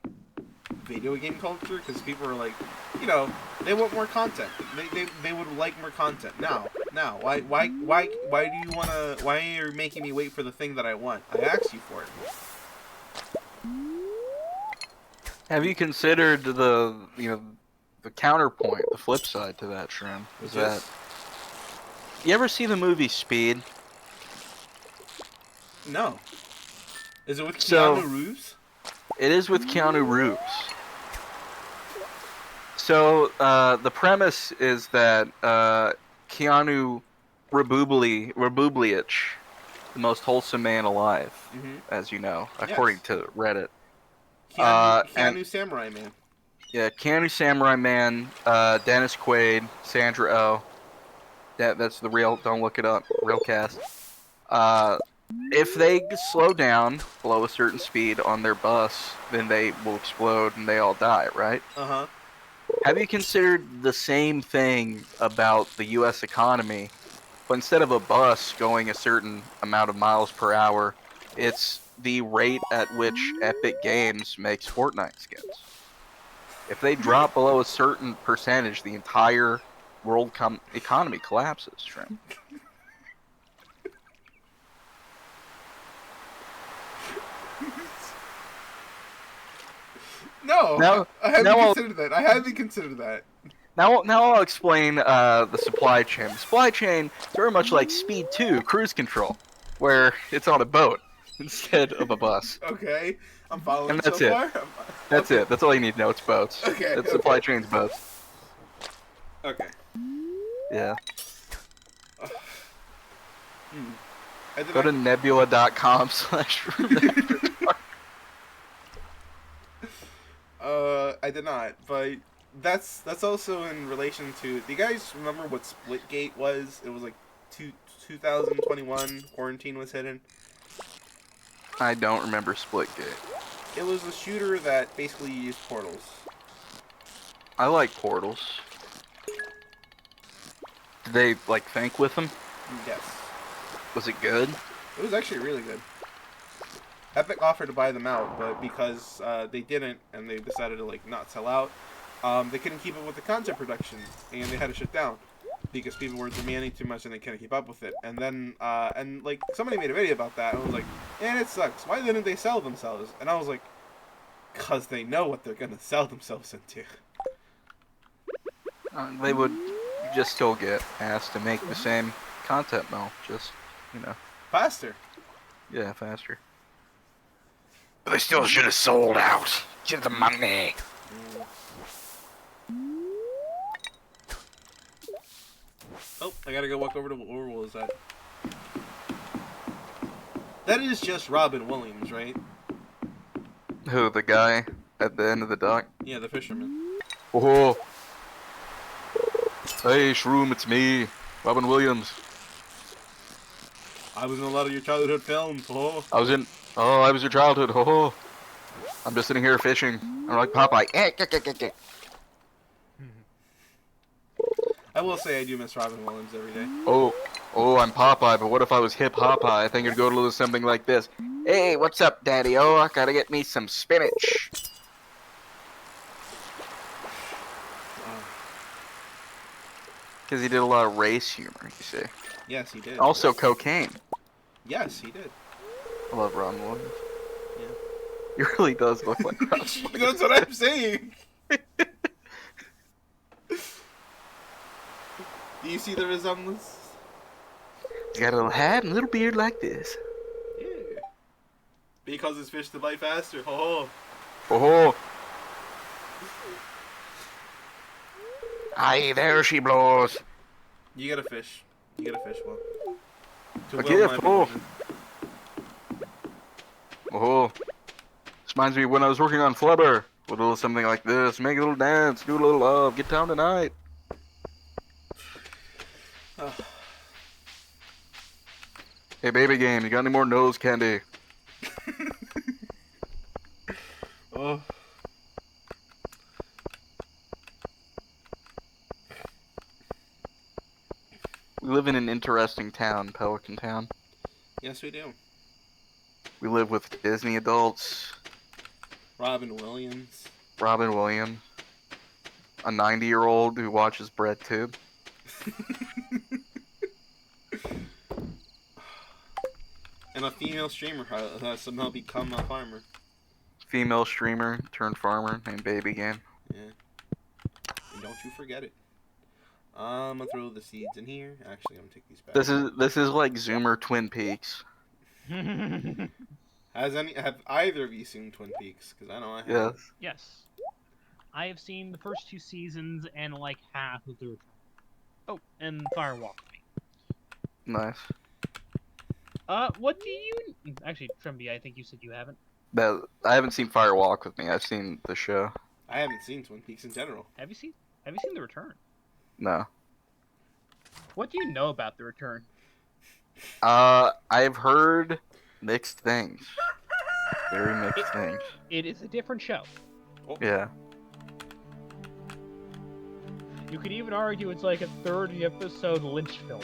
[SPEAKER 1] video game culture because people are like, you know, they want more content. They would like more content now. Why do you wanna? Why are you making me wait for the thing that I want? I asked you for it.
[SPEAKER 3] Have you considered the counterpoint, the flip side to that, Shrim? Is that you ever see the movie Speed?
[SPEAKER 1] No. Is it with
[SPEAKER 3] So-
[SPEAKER 1] Keanu Reeves?
[SPEAKER 3] It is with Keanu Reeves. So the premise is that Keanu Rabubliich, the most wholesome man alive,
[SPEAKER 1] Mm-hmm.
[SPEAKER 3] as you know, according
[SPEAKER 1] Yes.
[SPEAKER 3] to Reddit.
[SPEAKER 1] Keanu Samurai Man.
[SPEAKER 3] Yeah, Keanu Samurai Man, Dennis Quaid, Sandra Oh. That's the real. Don't look it up. Real cast. If they slow down below a certain speed on their bus, then they will explode and they all die, right?
[SPEAKER 1] Uh-huh.
[SPEAKER 3] Have you considered the same thing about the U.S. economy? But instead of a bus going a certain amount of miles per hour, it's the rate at which Epic Games makes Fortnite skins. If they drop below a certain percentage, the entire world economy collapses, Shrimp.
[SPEAKER 1] No,
[SPEAKER 3] Now-
[SPEAKER 1] I haven't
[SPEAKER 3] now I'll-
[SPEAKER 1] considered that. I haven't considered that.
[SPEAKER 3] Now I'll explain the supply chain. The supply chain is very much like Speed 2, cruise control, where it's on a boat instead of a bus.
[SPEAKER 1] Okay, I'm following
[SPEAKER 3] And that's
[SPEAKER 1] so
[SPEAKER 3] it.
[SPEAKER 1] far.
[SPEAKER 3] That's
[SPEAKER 1] Okay.
[SPEAKER 3] it. That's all you need to know. It's boats.
[SPEAKER 1] Okay,
[SPEAKER 3] It's supply chain's boats.
[SPEAKER 1] Okay.
[SPEAKER 3] Yeah.
[SPEAKER 1] I did
[SPEAKER 3] Go to
[SPEAKER 1] not-
[SPEAKER 3] nebula.com/.
[SPEAKER 1] I did not, but that's also in relation to. Do you guys remember what Splitgate was? It was like 2021. Quarantine was hidden.
[SPEAKER 3] I don't remember Splitgate.
[SPEAKER 1] It was a shooter that basically used portals.
[SPEAKER 3] I like portals. Did they like think with them?
[SPEAKER 1] Yes,
[SPEAKER 3] Was it good?
[SPEAKER 1] it was actually really good. Epic offered to buy them out, but because they didn't, and they decided to like not sell out, they couldn't keep up with the content production, and they had to shut down because people were demanding too much and they couldn't keep up with it. And then, and like somebody made a video about that, and I was like, "Man, it sucks. Why didn't they sell themselves?" And I was like, "Cause they know what they're gonna sell themselves into."
[SPEAKER 3] They would just still get asked to make the same content though. Just,
[SPEAKER 1] Faster.
[SPEAKER 3] yeah, faster.
[SPEAKER 4] They still should have sold out. Get the money.
[SPEAKER 1] Oh, I gotta go walk over to what rule is that? That is just Robin Williams, right?
[SPEAKER 3] Who, the guy at the end of the dock?
[SPEAKER 1] Yeah, the fisherman.
[SPEAKER 3] Oh. Hey, Shroom, it's me, Robin Williams.
[SPEAKER 1] I was in a lot of your childhood films. Oh.
[SPEAKER 3] I was your childhood. Oh. I'm just sitting here fishing. I'm like Popeye.
[SPEAKER 1] I will say I do miss Robin Williams every day.
[SPEAKER 3] Oh, I'm Popeye, but what if I was hip Popeye? I think it'd go to little something like this. Hey, what's up, Daddy? Oh, I gotta get me some spinach. Because he did a lot of race humor, you see.
[SPEAKER 1] Yes, he did.
[SPEAKER 3] Also cocaine.
[SPEAKER 1] Yes, he did.
[SPEAKER 3] I love Ron Williams.
[SPEAKER 1] Yeah.
[SPEAKER 3] He really does look like Ron.
[SPEAKER 1] That's what I'm saying. Do you see the resemblance?
[SPEAKER 3] He's got a little hat and a little beard like this.
[SPEAKER 1] Yeah. Because it's fish to bite faster. Oh.
[SPEAKER 3] Oh,
[SPEAKER 4] Aye, there she blows.
[SPEAKER 1] You get a fish. You get a fish, Will. To
[SPEAKER 3] A
[SPEAKER 1] Will,
[SPEAKER 3] gift,
[SPEAKER 1] my
[SPEAKER 3] oh.
[SPEAKER 1] vision.
[SPEAKER 3] oh. This reminds me of when I was working on Flubber. With a little something like this. Make a little dance, do a little love, get down tonight.
[SPEAKER 1] Oh.
[SPEAKER 3] Hey, baby game, you got any more nose candy?
[SPEAKER 1] Oh.
[SPEAKER 3] We live in an interesting town, Pelican Town.
[SPEAKER 1] Yes, we do.
[SPEAKER 3] We live with Disney adults,
[SPEAKER 1] Robin Williams.
[SPEAKER 3] Robin Williams, a 90-year-old who watches BreadTube.
[SPEAKER 1] And a female streamer has somehow become a farmer.
[SPEAKER 3] Female streamer turned farmer named Baby Game.
[SPEAKER 1] Yeah. And don't you forget it. I'm gonna throw the seeds in here. Actually, I'm gonna take these back.
[SPEAKER 3] This is like Zoomer Twin Peaks.
[SPEAKER 1] Have either of you seen Twin Peaks? Because I know I have.
[SPEAKER 3] Yes.
[SPEAKER 2] Yes. I have seen the first 2 seasons and like half of the return. Oh, and Firewalk Me.
[SPEAKER 3] Nice.
[SPEAKER 2] What do you... Actually, Trimby, I think you said you haven't.
[SPEAKER 3] But I haven't seen Fire Walk with Me. I've seen the show.
[SPEAKER 1] I haven't seen Twin Peaks in general.
[SPEAKER 2] Have you seen The Return?
[SPEAKER 3] No.
[SPEAKER 2] What do you know about The Return?
[SPEAKER 3] I've heard mixed things. Very mixed things.
[SPEAKER 2] It is a different show.
[SPEAKER 1] Oh.
[SPEAKER 3] Yeah.
[SPEAKER 2] You could even argue it's like a 30-episode Lynch film.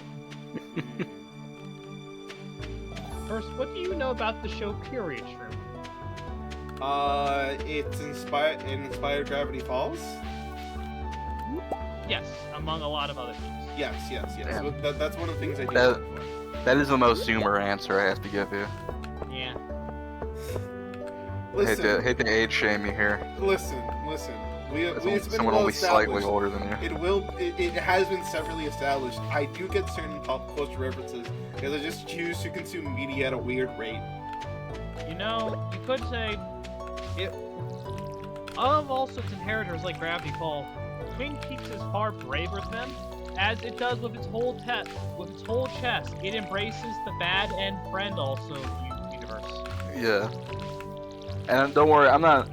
[SPEAKER 2] First, what do you know about the show Period Shrimp?
[SPEAKER 1] It inspired Gravity Falls.
[SPEAKER 2] Yes, among a lot of other things.
[SPEAKER 1] Yes.
[SPEAKER 3] Yeah.
[SPEAKER 1] So that's one of the things I do.
[SPEAKER 3] That-
[SPEAKER 1] look for.
[SPEAKER 3] That is the most Zoomer answer I have to give you.
[SPEAKER 2] Yeah.
[SPEAKER 1] Listen,
[SPEAKER 3] Hate to age shame you here.
[SPEAKER 1] listen. It's been
[SPEAKER 3] Someone
[SPEAKER 1] well
[SPEAKER 3] only slightly
[SPEAKER 1] established.
[SPEAKER 3] older than you.
[SPEAKER 1] It has been severally established. I do get certain pop culture references because I just choose to consume media at a weird rate.
[SPEAKER 2] You know, you could say it. Of all such inheritors like Gravity Falls, Twin Peaks is far braver than them, as it does with its whole chest. It embraces the bad and friend also universe.
[SPEAKER 3] Yeah. And don't worry, I'm not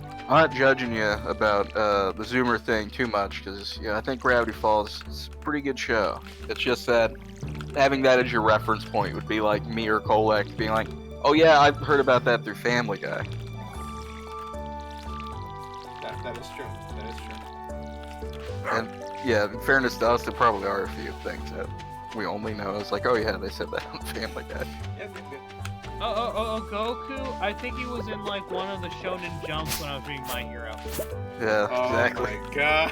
[SPEAKER 3] judging you about the Zoomer thing too much, because I think Gravity Falls is a pretty good show. It's just that having that as your reference point would be like me or Kolek being like, oh yeah, I've heard about that through Family Guy.
[SPEAKER 1] That is true. That is true.
[SPEAKER 3] And yeah, in fairness to us, there probably are a few things that we only know. It's like, oh yeah, they said that on Family Guy.
[SPEAKER 1] Yeah, good.
[SPEAKER 2] Goku? I think he was in like one of the Shonen Jumps when I was reading My Hero.
[SPEAKER 3] Yeah,
[SPEAKER 1] Oh
[SPEAKER 3] exactly.
[SPEAKER 1] my god.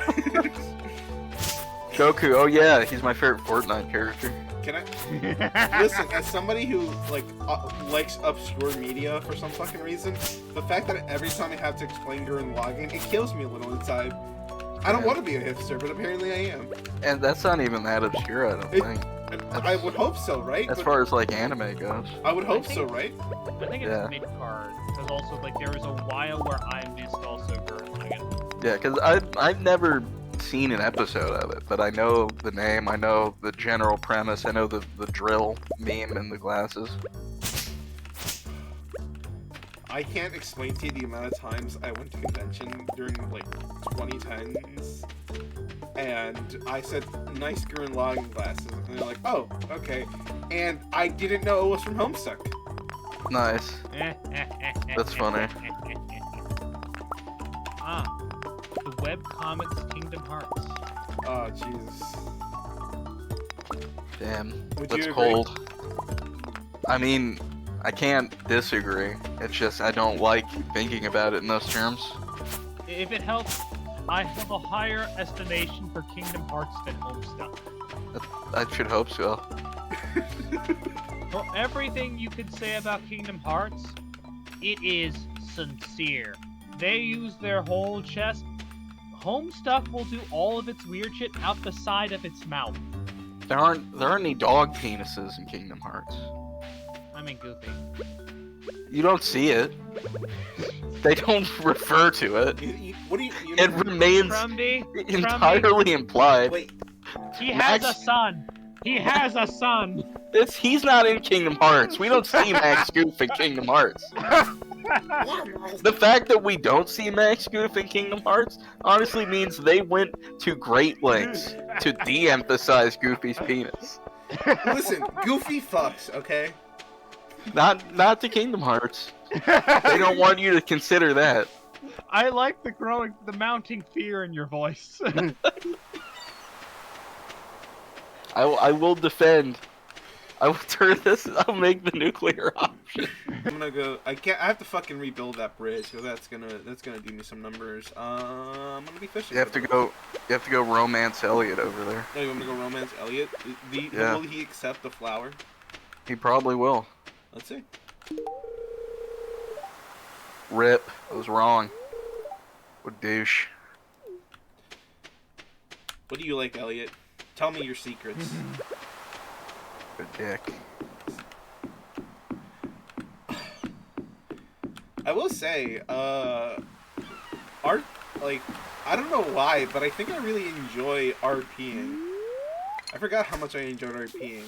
[SPEAKER 3] Goku, oh yeah, he's my favorite Fortnite character.
[SPEAKER 1] Can I listen? As somebody who likes obscure media for some fucking reason, the fact that every time I have to explain during login, it kills me a little inside. I don't want to be a hipster, but apparently I am.
[SPEAKER 3] And that's not even that obscure, I don't think.
[SPEAKER 1] I would hope so, right?
[SPEAKER 3] As
[SPEAKER 1] But
[SPEAKER 3] far as like anime goes.
[SPEAKER 1] I would hope so, right?
[SPEAKER 2] I think it's
[SPEAKER 3] Yeah.
[SPEAKER 2] mid-card, because also like there was a while where I missed also Gurren Lagann.
[SPEAKER 3] Yeah, because I've never seen an episode of it, but I know the name, I know the general premise, I know the drill meme and the glasses.
[SPEAKER 1] I can't explain to you the amount of times I went to convention during like 2010s, and I said nice Gurren Lagann glasses, and they're like, oh, okay, and I didn't know it was from Homestuck.
[SPEAKER 3] Nice. That's funny.
[SPEAKER 2] The webcomics Kingdom Hearts.
[SPEAKER 1] Oh, Jesus.
[SPEAKER 3] Damn,
[SPEAKER 1] Would
[SPEAKER 3] that's
[SPEAKER 1] you agree?
[SPEAKER 3] cold. I mean, I can't disagree. It's just I don't like thinking about it in those terms.
[SPEAKER 2] If it helps, I have a higher estimation for Kingdom Hearts than Homestuck.
[SPEAKER 3] I should hope so.
[SPEAKER 2] For everything you could say about Kingdom Hearts, it is sincere. They use their whole chest. Homestuck will do all of its weird shit out the side of its mouth.
[SPEAKER 3] There aren't any dog penises in Kingdom Hearts.
[SPEAKER 2] I mean, Goofy.
[SPEAKER 3] You don't see it. They don't refer to it.
[SPEAKER 1] What do you
[SPEAKER 3] It
[SPEAKER 1] mean?
[SPEAKER 3] remains
[SPEAKER 2] Trumby,
[SPEAKER 3] entirely implied.
[SPEAKER 1] Wait,
[SPEAKER 2] he has
[SPEAKER 3] Max-
[SPEAKER 2] a son. He has a son.
[SPEAKER 3] He's not in Kingdom Hearts. We don't see Max Goof in Kingdom Hearts. The fact that we don't see Max Goof in Kingdom Hearts honestly means they went to great lengths to de-emphasize Goofy's penis.
[SPEAKER 1] listen, Goofy fucks, okay?
[SPEAKER 3] Not to Kingdom Hearts. They don't want you to consider that.
[SPEAKER 2] I like the mounting fear in your voice.
[SPEAKER 3] I will defend. I will turn this. I'll make the nuclear option.
[SPEAKER 1] I'm gonna go. I can't. I have to fucking rebuild that bridge because that's gonna do me some numbers. I'm gonna be fishing.
[SPEAKER 3] You have to go. You have to go romance Elliot over there.
[SPEAKER 1] No, you want me to go romance Elliot?
[SPEAKER 3] Yeah.
[SPEAKER 1] Will he accept the flower?
[SPEAKER 3] He probably will.
[SPEAKER 1] Let's see.
[SPEAKER 3] Rip. I was wrong. What douche.
[SPEAKER 1] What do you like, Elliot? Tell me your secrets.
[SPEAKER 3] Good dick.
[SPEAKER 1] I will say, art, like, I don't know why, but I think I really enjoy RPing. I forgot how much I enjoyed RPing.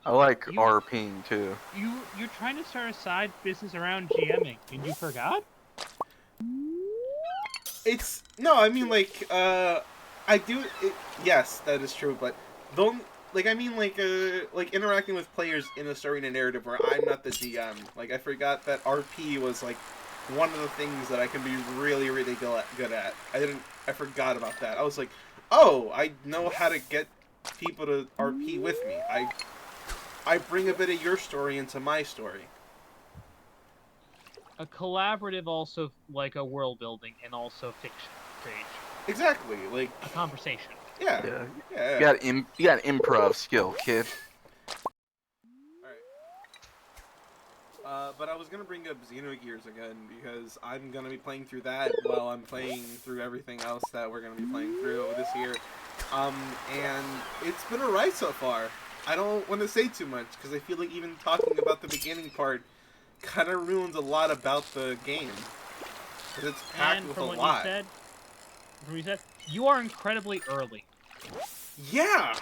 [SPEAKER 3] I like
[SPEAKER 2] You-
[SPEAKER 3] RPing too.
[SPEAKER 2] You're trying to start a side business around GMing, and you forgot?
[SPEAKER 1] It's no, I mean like I do it, yes, that is true, but don't like I mean like interacting with players in a story and a narrative where I'm not the GM. Like I forgot that RP was like one of the things that I can be really really good at. I forgot about that. I was like, "Oh, I know how to get people to RP with me. I bring a bit of your story into my story."
[SPEAKER 2] A collaborative, also like a world building, and also fiction creation.
[SPEAKER 1] Exactly. Like
[SPEAKER 2] A conversation.
[SPEAKER 1] yeah.
[SPEAKER 3] Yeah.
[SPEAKER 1] Yeah.
[SPEAKER 3] You got improv skill, kid.
[SPEAKER 1] But I was gonna bring up Xenogears again because I'm gonna be playing through that while I'm playing through everything else that we're gonna be playing through this year. And it's been a ride so far. I don't want to say too much because I feel like even talking about the beginning part kind of ruins a lot about the game. Because it's packed
[SPEAKER 2] And
[SPEAKER 1] with
[SPEAKER 2] from
[SPEAKER 1] a
[SPEAKER 2] what
[SPEAKER 1] lot.
[SPEAKER 2] you said, you are incredibly early.
[SPEAKER 1] Yeah!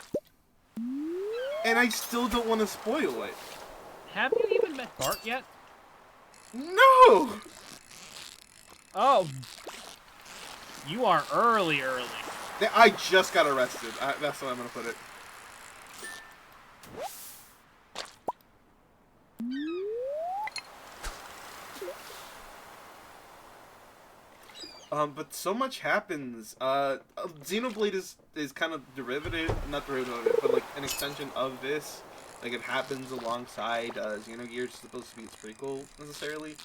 [SPEAKER 1] And I still don't want to spoil it.
[SPEAKER 2] Have you even met Bart yet?
[SPEAKER 1] No!
[SPEAKER 2] Oh, you are early.
[SPEAKER 1] I just got arrested. That's what I'm gonna put it. But so much happens. Xenoblade is kind of not derivative, but like an extension of this. Like it happens alongside Xenogears, supposed to be its prequel necessarily.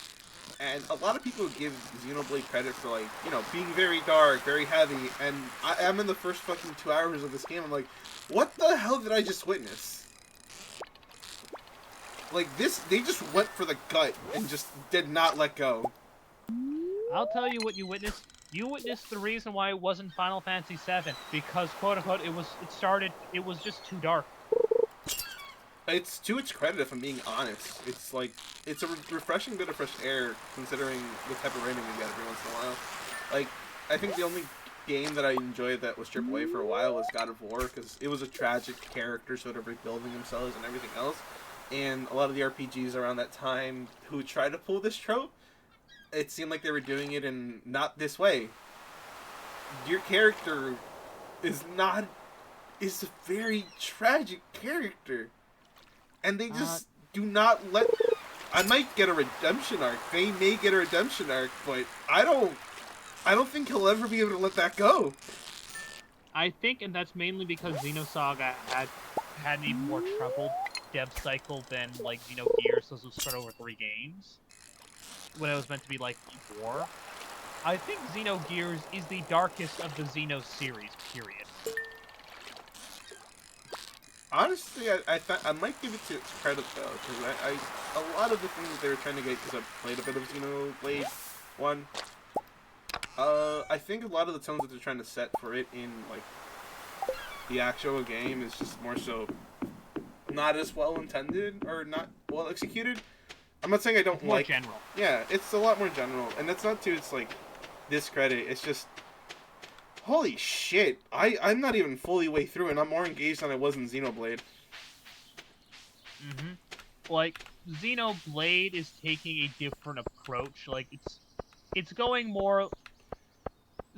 [SPEAKER 1] And a lot of people give Xenoblade credit for like, being very dark, very heavy. And I'm in the first fucking 2 hours of this game. I'm like, what the hell did I just witness? Like this, they just went for the gut and just did not let go.
[SPEAKER 2] I'll tell you what you witnessed. You witnessed the reason why it wasn't Final Fantasy VII, because quote unquote it was just too dark.
[SPEAKER 1] It's to its credit, if I'm being honest. It's like, it's a refreshing bit of fresh air, considering the type of rating we get every once in a while. Like, I think the only game that I enjoyed that was AAA for a while was God of War, because it was a tragic character sort of rebuilding themselves and everything else. And a lot of the RPGs around that time who tried to pull this trope, it seemed like they were doing it in not this way. Your character is a very tragic character. And they just do not let... I might get a redemption arc. They may get a redemption arc, but I don't think he'll ever be able to let that go.
[SPEAKER 2] I think, and that's mainly because Xenosaga had an even more troubled dev cycle than like Xenogears, those was spread over 3 games. When it was meant to be like 4. I think Xenogears is the darkest of the Xeno series, period.
[SPEAKER 1] Honestly, I might give it to its credit though, because a lot of the things they were trying to get, because I played a bit of Xenoblade 1. I think a lot of the tones that they're trying to set for it in like the actual game is just more so not as well intended or not well executed. I'm not saying I don't
[SPEAKER 2] More
[SPEAKER 1] like.
[SPEAKER 2] general.
[SPEAKER 1] Yeah, it's a lot more general, and that's not to its like discredit. It's just holy shit! I'm not even fully way through, and I'm more engaged than I was in Xenoblade.
[SPEAKER 2] Like Xenoblade is taking a different approach. Like it's going more.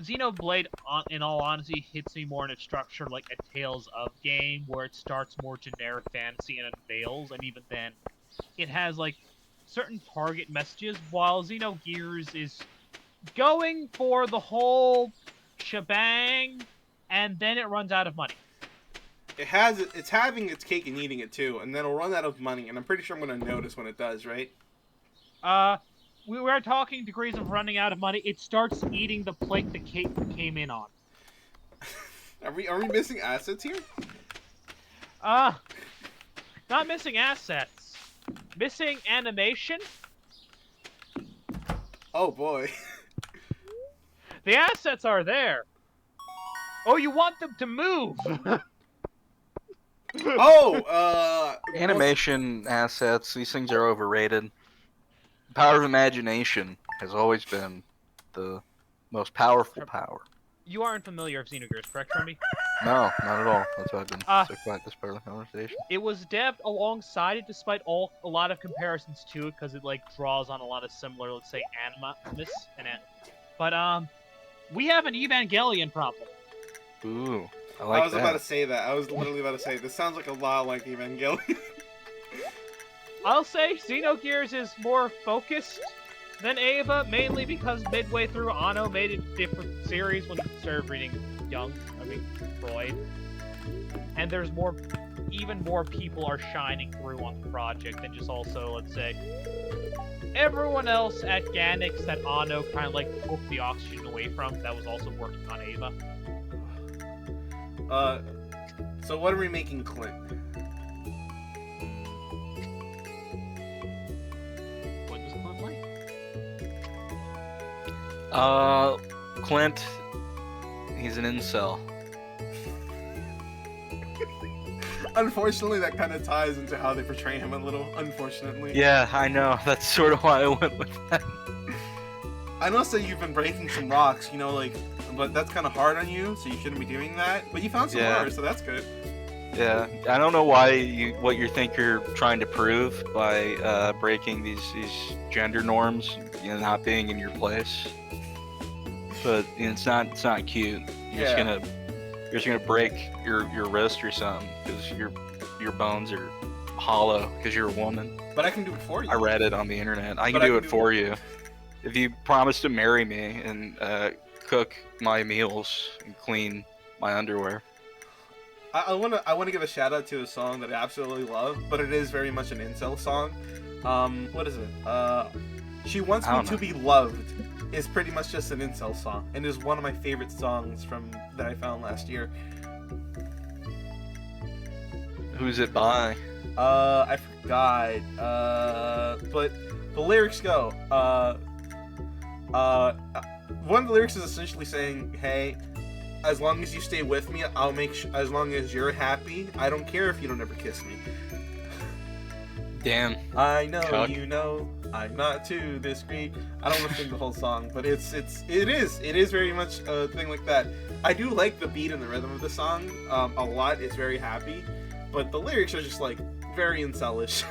[SPEAKER 2] Xenoblade, in all honesty, hits me more in its structure like a Tales of game, where it starts more generic fantasy and unveils, and even then, it has like certain target messages, while Xenogears is going for the whole shebang, and then it runs out of money.
[SPEAKER 1] it's having its cake and eating it too, and then it'll run out of money, and I'm pretty sure I'm gonna notice when it does, right?
[SPEAKER 2] We were talking degrees of running out of money. It starts eating the plate the cake came in on.
[SPEAKER 1] Are we missing assets here?
[SPEAKER 2] Not missing assets. Missing animation.
[SPEAKER 1] Oh boy.
[SPEAKER 2] The assets are there. Oh, you want them to move?
[SPEAKER 3] Animation, assets, these things are overrated. Power of imagination has always been the most powerful power.
[SPEAKER 2] You aren't familiar with Xenogears, correct, Trumby?
[SPEAKER 3] No, not at all. That's why I've been so quiet this part of the conversation.
[SPEAKER 2] It was devved alongside it, despite a lot of comparisons to it, because it like draws on a lot of similar, let's say, animus and but we have an Evangelion problem.
[SPEAKER 3] Ooh, I like that.
[SPEAKER 1] I was about to say that. I was literally about to say this sounds like a lot like Evangelion.
[SPEAKER 2] I'll say Xenogears is more focused than Eva, mainly because midway through, Anno made a different series when he started reading Freud. And there's even more people are shining through on the project than just also, let's say, everyone else at Ganix that Anno kind of like took the oxygen away from that was also working on Eva.
[SPEAKER 1] So what are we making Clint?
[SPEAKER 2] What does Clint like?
[SPEAKER 3] Clint, he's an incel.
[SPEAKER 1] Unfortunately, that kind of ties into how they portray him a little, unfortunately.
[SPEAKER 3] Yeah, I know. That's sort of why I went with that.
[SPEAKER 1] I know, so you've been breaking some rocks, you know, like, but that's kind of hard on you, so you shouldn't be doing that. But you found some more, so that's good.
[SPEAKER 3] Yeah, I don't know what you think you're trying to prove by breaking these gender norms, you know, not being in your place. But you know, it's not cute. You're just gonna break your wrist or something because your bones are hollow because you're a woman.
[SPEAKER 1] But I can do it for you.
[SPEAKER 3] I read it on the internet. I can do it for you if you promise to marry me and cook my meals and clean my underwear.
[SPEAKER 1] I wanna give a shout out to a song that I absolutely love, but it is very much an incel song. What is it? She Wants Me to Be Loved is pretty much just an incel song, and is one of my favorite songs that I found last year.
[SPEAKER 3] Who's it by?
[SPEAKER 1] I forgot. But the lyrics go. One of the lyrics is essentially saying, "Hey, as long as you stay with me, I'll make as long as you're happy, I don't care if you don't ever kiss me."
[SPEAKER 3] Damn.
[SPEAKER 1] I know,
[SPEAKER 3] Cuck.
[SPEAKER 1] you know, I'm not too discreet. I don't want to sing the whole song, but it is very much a thing like that. I do like the beat and the rhythm of the song a lot. It's very happy, but the lyrics are just like very incelish.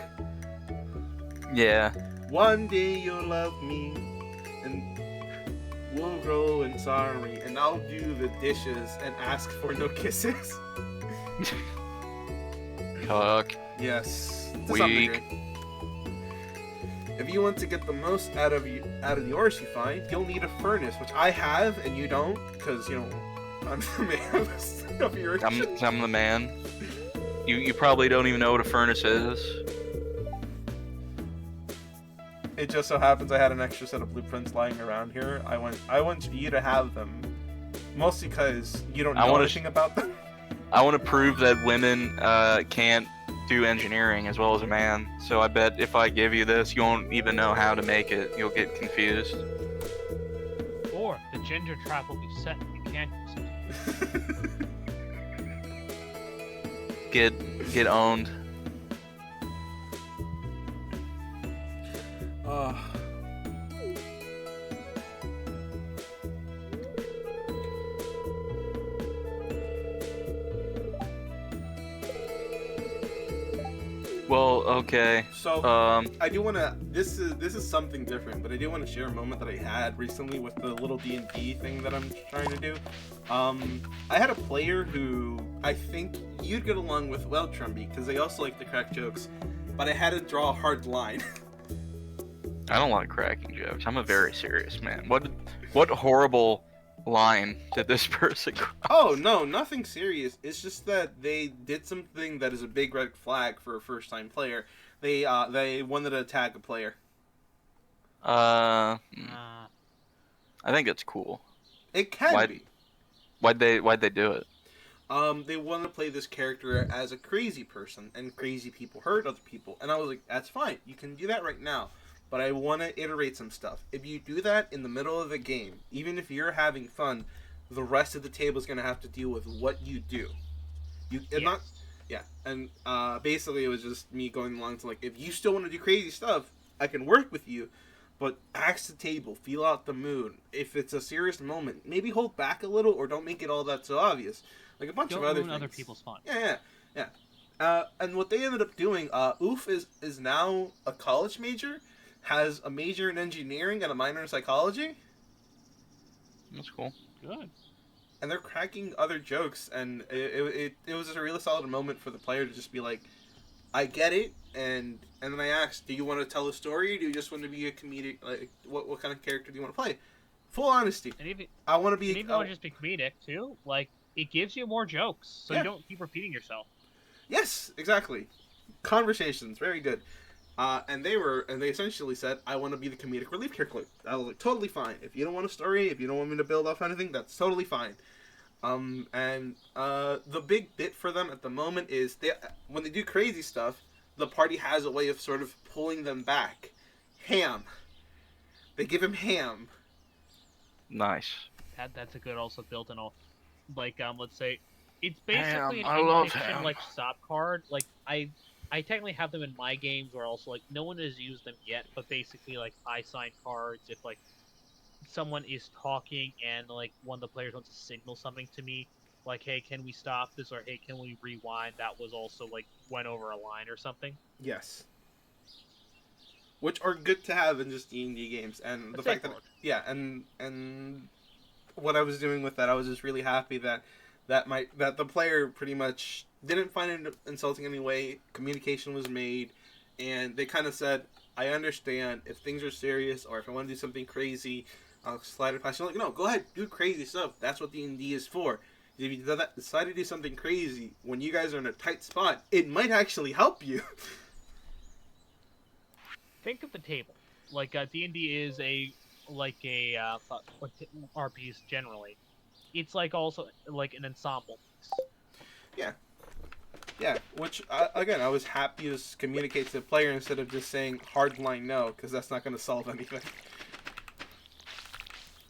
[SPEAKER 3] Yeah.
[SPEAKER 1] One day you'll love me, and we'll grow and sorry, and I'll do the dishes and ask for no kisses.
[SPEAKER 3] Cuck.
[SPEAKER 1] Yes. To
[SPEAKER 3] Weak.
[SPEAKER 1] some degree. If you want to get the most out of the ores you find, you'll need a furnace, which I have and you don't, because you know I'm the man of your.
[SPEAKER 3] I'm the man. You probably don't even know what a furnace is.
[SPEAKER 1] It just so happens I had an extra set of blueprints lying around here. I want you to have them, mostly because you don't know anything about them.
[SPEAKER 3] I want to prove that women can't do engineering as well as a man. So I bet if I give you this, you won't even know how to make it. You'll get confused.
[SPEAKER 2] Or the gender trap will be set and you can't use it.
[SPEAKER 3] Get owned. Well, okay.
[SPEAKER 1] So I do want to. This is something different, but I do want to share a moment that I had recently with the little D&D thing that I'm trying to do. I had a player who I think you'd get along with well, Trumby, because they also like to crack jokes, but I had to draw a hard line.
[SPEAKER 3] I don't like cracking jokes. I'm a very serious man. What horrible line did this person cross?
[SPEAKER 1] Oh no, nothing serious. It's just that they did something that is a big red flag for a first-time player. They wanted to attack a player.
[SPEAKER 3] I
[SPEAKER 2] Uh,
[SPEAKER 3] think it's cool.
[SPEAKER 1] It can
[SPEAKER 3] Why-
[SPEAKER 1] be.
[SPEAKER 3] Why'd they do it?
[SPEAKER 1] They wanted to play this character as a crazy person, and crazy people hurt other people. And I was like, that's fine. You can do that right now. But I want to iterate some stuff. If you do that in the middle of the game, even if you're having fun, the rest of the table is going to have to deal with what you do.
[SPEAKER 2] yes.
[SPEAKER 1] And basically it was just me going along to like, if you still want to do crazy stuff, I can work with you, but axe the table, feel out the mood. If it's a serious moment, maybe hold back a little or don't make it all that so obvious. Like a bunch
[SPEAKER 2] Don't
[SPEAKER 1] of other
[SPEAKER 2] ruin
[SPEAKER 1] things.
[SPEAKER 2] other people's fun.
[SPEAKER 1] Yeah. And what they ended up doing, Oof is now a college major, has a major in engineering and a minor in psychology,
[SPEAKER 3] That's cool.
[SPEAKER 2] Good.
[SPEAKER 1] and they're cracking other jokes, and it was a really solid moment for the player to just be like, I get it, and then I asked, do you want to tell a story, or do you just want to be a comedic, like, what kind of character do you want to play? Full honesty.
[SPEAKER 2] And even
[SPEAKER 1] I want to be...
[SPEAKER 2] if you want to just be comedic too, like it gives you more jokes, so
[SPEAKER 1] Yeah.
[SPEAKER 2] you don't keep repeating yourself.
[SPEAKER 1] Yes, exactly. Conversations, very good. And they essentially said, I want to be the comedic relief character. I was like, totally fine. If you don't want a story, if you don't want me to build off anything, that's totally fine. The big bit for them at the moment is when they do crazy stuff, the party has a way of sort of pulling them back. Ham. They give him ham.
[SPEAKER 3] Nice.
[SPEAKER 2] That's a good also built in all, like let's say, it's basically
[SPEAKER 4] Ham, I
[SPEAKER 2] an
[SPEAKER 4] love
[SPEAKER 2] in-fiction
[SPEAKER 4] ham.
[SPEAKER 2] like stop card. Like I technically have them in my games where also like no one has used them yet, but basically like I sign cards if like someone is talking and like one of the players wants to signal something to me, like hey can we stop this or hey can we rewind, that was also like went over a line or something.
[SPEAKER 1] Yes. Which are good to have in just D&D games, and the
[SPEAKER 2] That's
[SPEAKER 1] fact that
[SPEAKER 2] safeguard.
[SPEAKER 1] and what I was doing with that, I was just really happy that the player pretty much didn't find it insulting anyway. Communication was made, and they kind of said, "I understand if things are serious or if I want to do something crazy, I'll slide it past you." Like, no, go ahead, do crazy stuff. That's what D&D is for. If you decide to do something crazy when you guys are in a tight spot, it might actually help you.
[SPEAKER 2] Think of the table. Like D&D is RPs generally. It's like also like an ensemble.
[SPEAKER 1] Yeah, which again, I was happy to communicate to the player instead of just saying hardline no, because that's not going to solve anything.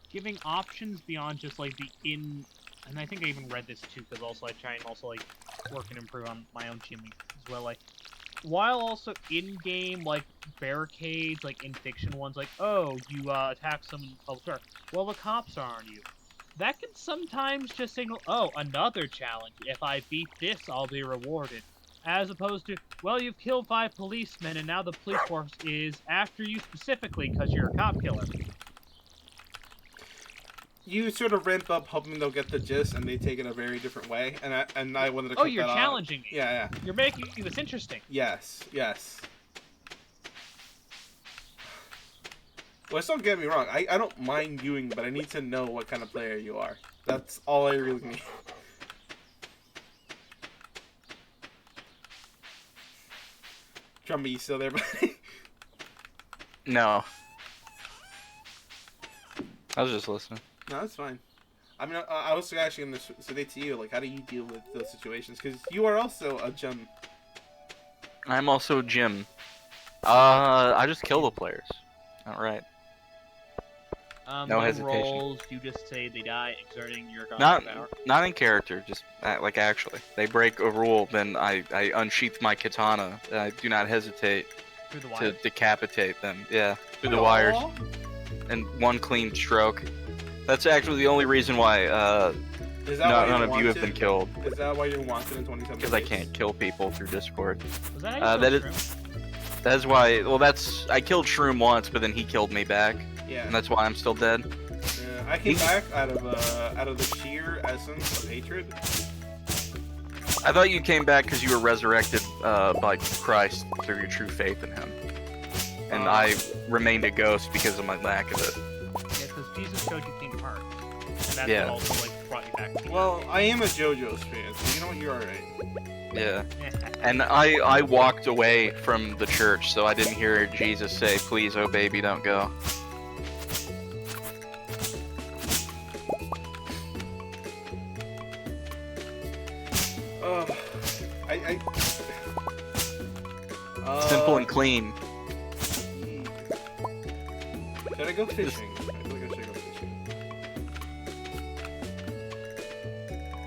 [SPEAKER 2] Giving options beyond just like the in, and I think I even read this too, because also I try and also like work and improve on my own team as well. Like while also in-game like barricades, like in fiction ones, like oh you attack someone in public square, well the cops are on you. That can sometimes just signal, oh, another challenge. If I beat this, I'll be rewarded. As opposed to, well, you've killed 5 policemen, and now the police force is after you specifically because you're a cop killer.
[SPEAKER 1] You sort of ramp up hoping they'll get the gist, and they take it a very different way, and I wanted to cut
[SPEAKER 2] Oh, you're
[SPEAKER 1] that off.
[SPEAKER 2] challenging me.
[SPEAKER 1] Yeah.
[SPEAKER 2] You're making this interesting.
[SPEAKER 1] Yes. Well, don't get me wrong. I don't mind doing, but I need to know what kind of player you are. That's all I really need. Trumpy, you still there, buddy?
[SPEAKER 3] No. I was just listening.
[SPEAKER 1] No, that's fine. I mean, I was actually going to say to you, like, how do you deal with those situations? Because you are also a gem.
[SPEAKER 3] I'm also Jim. I just kill the players. Alright. No
[SPEAKER 2] No
[SPEAKER 3] hesitation.
[SPEAKER 2] rolls, you just say they die, exerting your
[SPEAKER 3] Not
[SPEAKER 2] power.
[SPEAKER 3] not in character, just like actually. They break a rule, then I unsheath my katana. I do not hesitate
[SPEAKER 2] Through the
[SPEAKER 3] to
[SPEAKER 2] wire.
[SPEAKER 3] decapitate them. Yeah, through the wires.
[SPEAKER 1] Aw.
[SPEAKER 3] And one clean stroke. That's actually the only reason why
[SPEAKER 1] Is that why
[SPEAKER 3] none
[SPEAKER 1] you're
[SPEAKER 3] of you have been
[SPEAKER 1] wanted?
[SPEAKER 3] killed.
[SPEAKER 1] Is that why you're wanted in 27
[SPEAKER 3] Because I can't kill people through Discord.
[SPEAKER 2] Was that how you
[SPEAKER 3] that
[SPEAKER 2] killed
[SPEAKER 3] is-
[SPEAKER 2] Shroom?
[SPEAKER 3] That's why. Well, I killed Shroom once, but then he killed me back,
[SPEAKER 1] Yeah.
[SPEAKER 3] and that's why I'm still dead.
[SPEAKER 1] Yeah, I came back out of the sheer essence of hatred.
[SPEAKER 3] I thought you came back because you were resurrected by Christ through your true faith in Him, and I remained a ghost because of my lack of it.
[SPEAKER 2] Yeah, because Jesus showed you Kingdom Hearts. that's
[SPEAKER 3] Yeah.
[SPEAKER 2] what also like brought you back to me.
[SPEAKER 1] Well, I am a JoJo's fan, so you know what? You're alright.
[SPEAKER 3] Yeah. And I walked away from the church, so I didn't hear Jesus say, "Please, oh baby, don't go."
[SPEAKER 1] I
[SPEAKER 3] Simple and clean.
[SPEAKER 1] Should I go fishing? I feel like I should go fishing.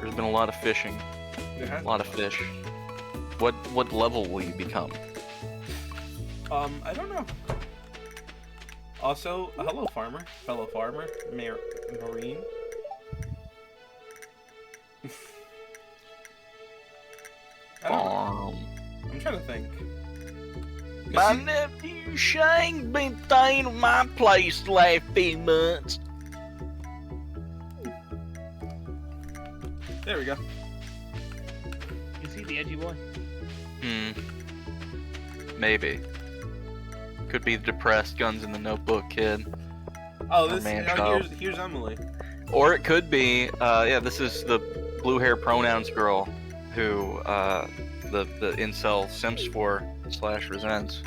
[SPEAKER 3] There's been a lot of fishing,
[SPEAKER 1] There has
[SPEAKER 3] a lot of
[SPEAKER 1] been
[SPEAKER 3] fish. What level will you become?
[SPEAKER 1] I don't know. Also, hello farmer, fellow farmer, Marine. I don't know. I'm trying to think. 'Cause
[SPEAKER 3] My
[SPEAKER 1] she-
[SPEAKER 3] nephew Shane been staying at my place the last few months.
[SPEAKER 1] There we go.
[SPEAKER 2] Is he the edgy boy?
[SPEAKER 3] Maybe. Could be the depressed Guns in the Notebook kid.
[SPEAKER 1] Oh,
[SPEAKER 3] Or
[SPEAKER 1] this
[SPEAKER 3] man-child.
[SPEAKER 1] here's Emily.
[SPEAKER 3] Or it could be, yeah, this is the blue hair pronouns girl who the incel simps for / resents.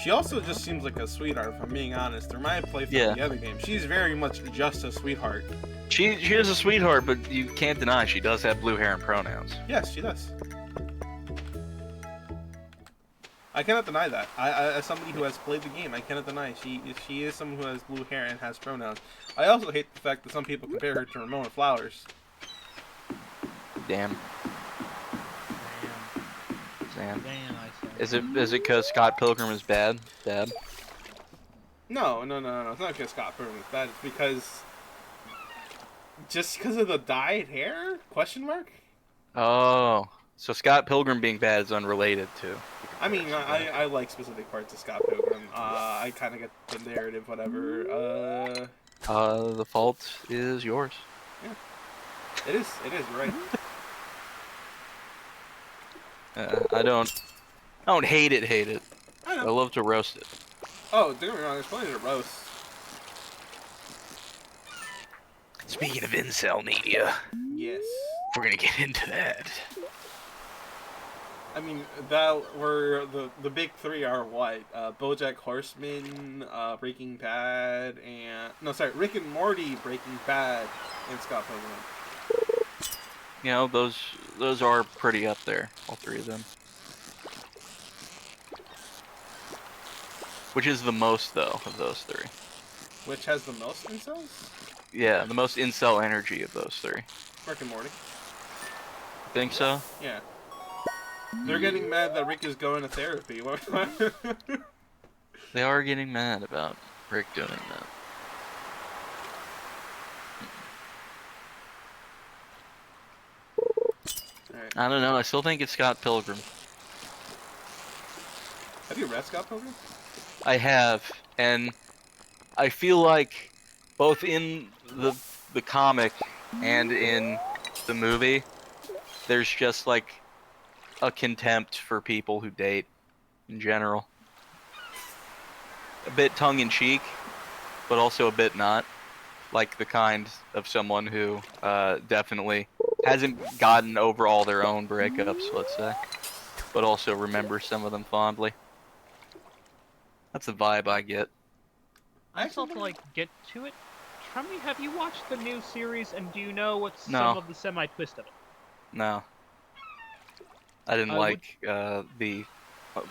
[SPEAKER 1] She also just seems like a sweetheart, if I'm being honest. Through my playthrough
[SPEAKER 3] Yeah.
[SPEAKER 1] of the other game, she's very much just a sweetheart.
[SPEAKER 3] She is a sweetheart, but you can't deny she does have blue hair and pronouns.
[SPEAKER 1] Yes, she does. I cannot deny that. I as somebody who has played the game, I cannot deny she is someone who has blue hair and has pronouns. I also hate the fact that some people compare her to Ramona Flowers.
[SPEAKER 3] Damn.
[SPEAKER 2] Damn,
[SPEAKER 3] Damn.
[SPEAKER 2] I say.
[SPEAKER 3] Is it because Scott Pilgrim is bad? Bad?
[SPEAKER 1] No. It's not because Scott Pilgrim is bad. It's because just because of the dyed hair? Question mark?
[SPEAKER 3] Oh, so Scott Pilgrim being bad is unrelated to.
[SPEAKER 1] I mean, I like specific parts of Scott Pilgrim. I kind of get the narrative, whatever.
[SPEAKER 3] The fault is yours.
[SPEAKER 1] It is. You're right.
[SPEAKER 3] I don't hate it.
[SPEAKER 1] I
[SPEAKER 3] I
[SPEAKER 1] know.
[SPEAKER 3] love to roast it.
[SPEAKER 1] Oh, don't get me wrong. There's plenty to roast.
[SPEAKER 4] Speaking of incel media,
[SPEAKER 1] Yes.
[SPEAKER 4] we're gonna get into that.
[SPEAKER 1] I mean, that were the big three are what? BoJack Horseman, Breaking Bad, Rick and Morty, Breaking Bad, and Scott Pilgrim.
[SPEAKER 3] You know, those are pretty up there, all three of them. Which is the most though of those three?
[SPEAKER 1] Which has the most incels?
[SPEAKER 3] Yeah, the most incel energy of those three.
[SPEAKER 1] Rick and Morty.
[SPEAKER 3] Think so?
[SPEAKER 1] Yeah. They're getting mad that Rick is going to therapy.
[SPEAKER 3] They are getting mad about Rick doing that.
[SPEAKER 1] Alright.
[SPEAKER 3] I don't know. I still think it's Scott Pilgrim.
[SPEAKER 1] Have you read Scott Pilgrim?
[SPEAKER 3] I have, and I feel like both in the comic and in the movie, there's just like a contempt for people who date in general. A bit tongue-in-cheek, but also a bit not. Like the kind of someone who definitely hasn't gotten over all their own breakups, let's say, but also remembers some of them fondly. That's the vibe I get.
[SPEAKER 2] I still have to like get to it. Trummy, have you watched the new series and do you know what's
[SPEAKER 3] No.
[SPEAKER 2] some of the semi-twist of it?
[SPEAKER 3] No. I didn't
[SPEAKER 2] Would-
[SPEAKER 3] like the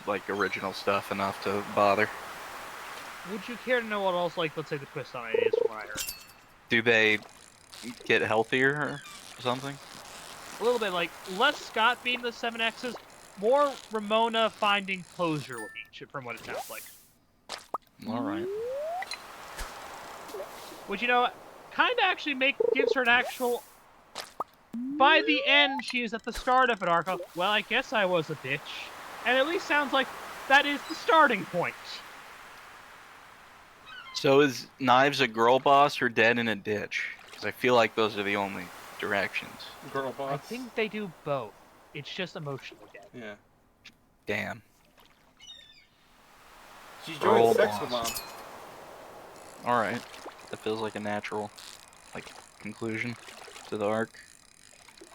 [SPEAKER 3] like original stuff enough to bother.
[SPEAKER 2] Would you care to know what else, like, let's say the twist on it is from what I heard?
[SPEAKER 3] Do they get healthier or something?
[SPEAKER 2] A little bit, like, less Scott being the 7X's, more Ramona finding closure with each, from what it sounds like.
[SPEAKER 3] Alright.
[SPEAKER 2] Which, you know, kind of actually gives her an actual... By the end, she is at the start of an arc of, well, I guess I was a bitch. And at least sounds like that is the starting point.
[SPEAKER 3] So is Knives a girl boss or dead in a ditch? Because I feel like those are the only directions.
[SPEAKER 1] Girl boss.
[SPEAKER 2] I think they do both. It's just emotionally dead.
[SPEAKER 1] Yeah.
[SPEAKER 3] Damn.
[SPEAKER 1] She
[SPEAKER 3] Girl
[SPEAKER 1] joined Sex with
[SPEAKER 3] boss.
[SPEAKER 1] Mom.
[SPEAKER 3] Alright. That feels like a natural, like, conclusion to the arc.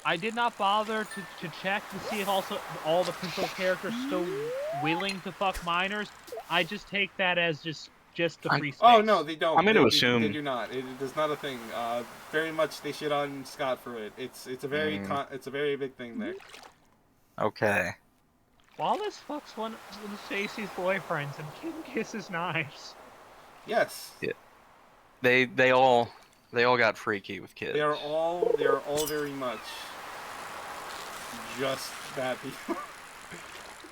[SPEAKER 2] I did not bother to check to see if also all the principal characters still willing to fuck minors. I just take that as just the free space.
[SPEAKER 1] Oh no, they don't.
[SPEAKER 3] I'm gonna
[SPEAKER 1] They
[SPEAKER 3] assume-
[SPEAKER 1] do not. It is not a thing. Very much they shit on Scott for it. It's a very it's a very big thing there.
[SPEAKER 3] Okay.
[SPEAKER 2] Wallace fucks one of Stacy's boyfriends and Kim kisses knives.
[SPEAKER 1] Yes.
[SPEAKER 3] Yeah. They all got freaky with kids.
[SPEAKER 1] They are all very much just bad people.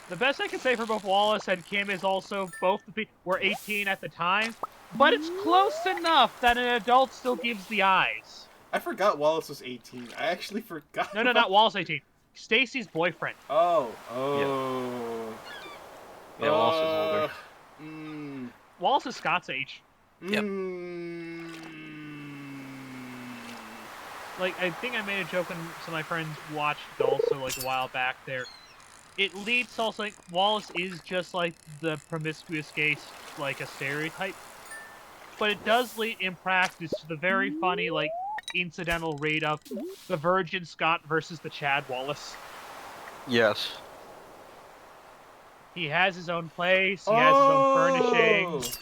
[SPEAKER 2] The best I can say for both Wallace and Kim is also both were 18 at the time, but it's close enough that an adult still gives the eyes.
[SPEAKER 1] I forgot Wallace was 18. I actually forgot.
[SPEAKER 2] No, not Wallace 18. Stacy's boyfriend.
[SPEAKER 1] Oh.
[SPEAKER 3] Yeah, Wallace is older.
[SPEAKER 2] Wallace is Scott's age.
[SPEAKER 3] Yep.
[SPEAKER 2] Like, I think I made a joke when some of my friends watched it also, like, a while back there. It leads to also, like, Wallace is just, like, the promiscuous gay, like, a stereotype. But it does lead, in practice, to the very funny, like, incidental raid of the Virgin Scott versus the Chad Wallace.
[SPEAKER 3] Yes.
[SPEAKER 2] He has his own place, he has his own furnishings,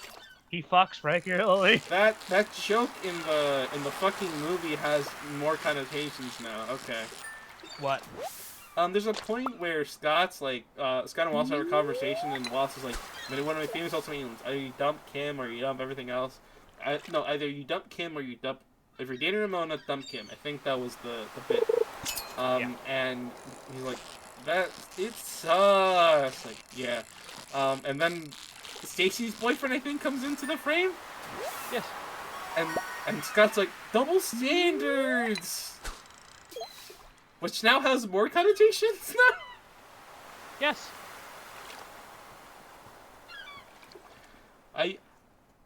[SPEAKER 2] he fucks regularly.
[SPEAKER 1] That joke in the fucking movie has more connotations now. Okay.
[SPEAKER 2] What?
[SPEAKER 1] There's a point where Scott's like, Scott and Wallace have a conversation, and Wallace is like, one of my famous ultimatums, either you dump Kim or you dump everything else. No, either you dump Kim or you dump, if you're dating Ramona, dump Kim. I think that was the bit. And he's like, it sucks. Like, yeah. And then Stacy's boyfriend, I think, comes into the frame.
[SPEAKER 2] Yes.
[SPEAKER 1] And Scott's like, double standards! Which now has more connotations now?
[SPEAKER 2] Yes.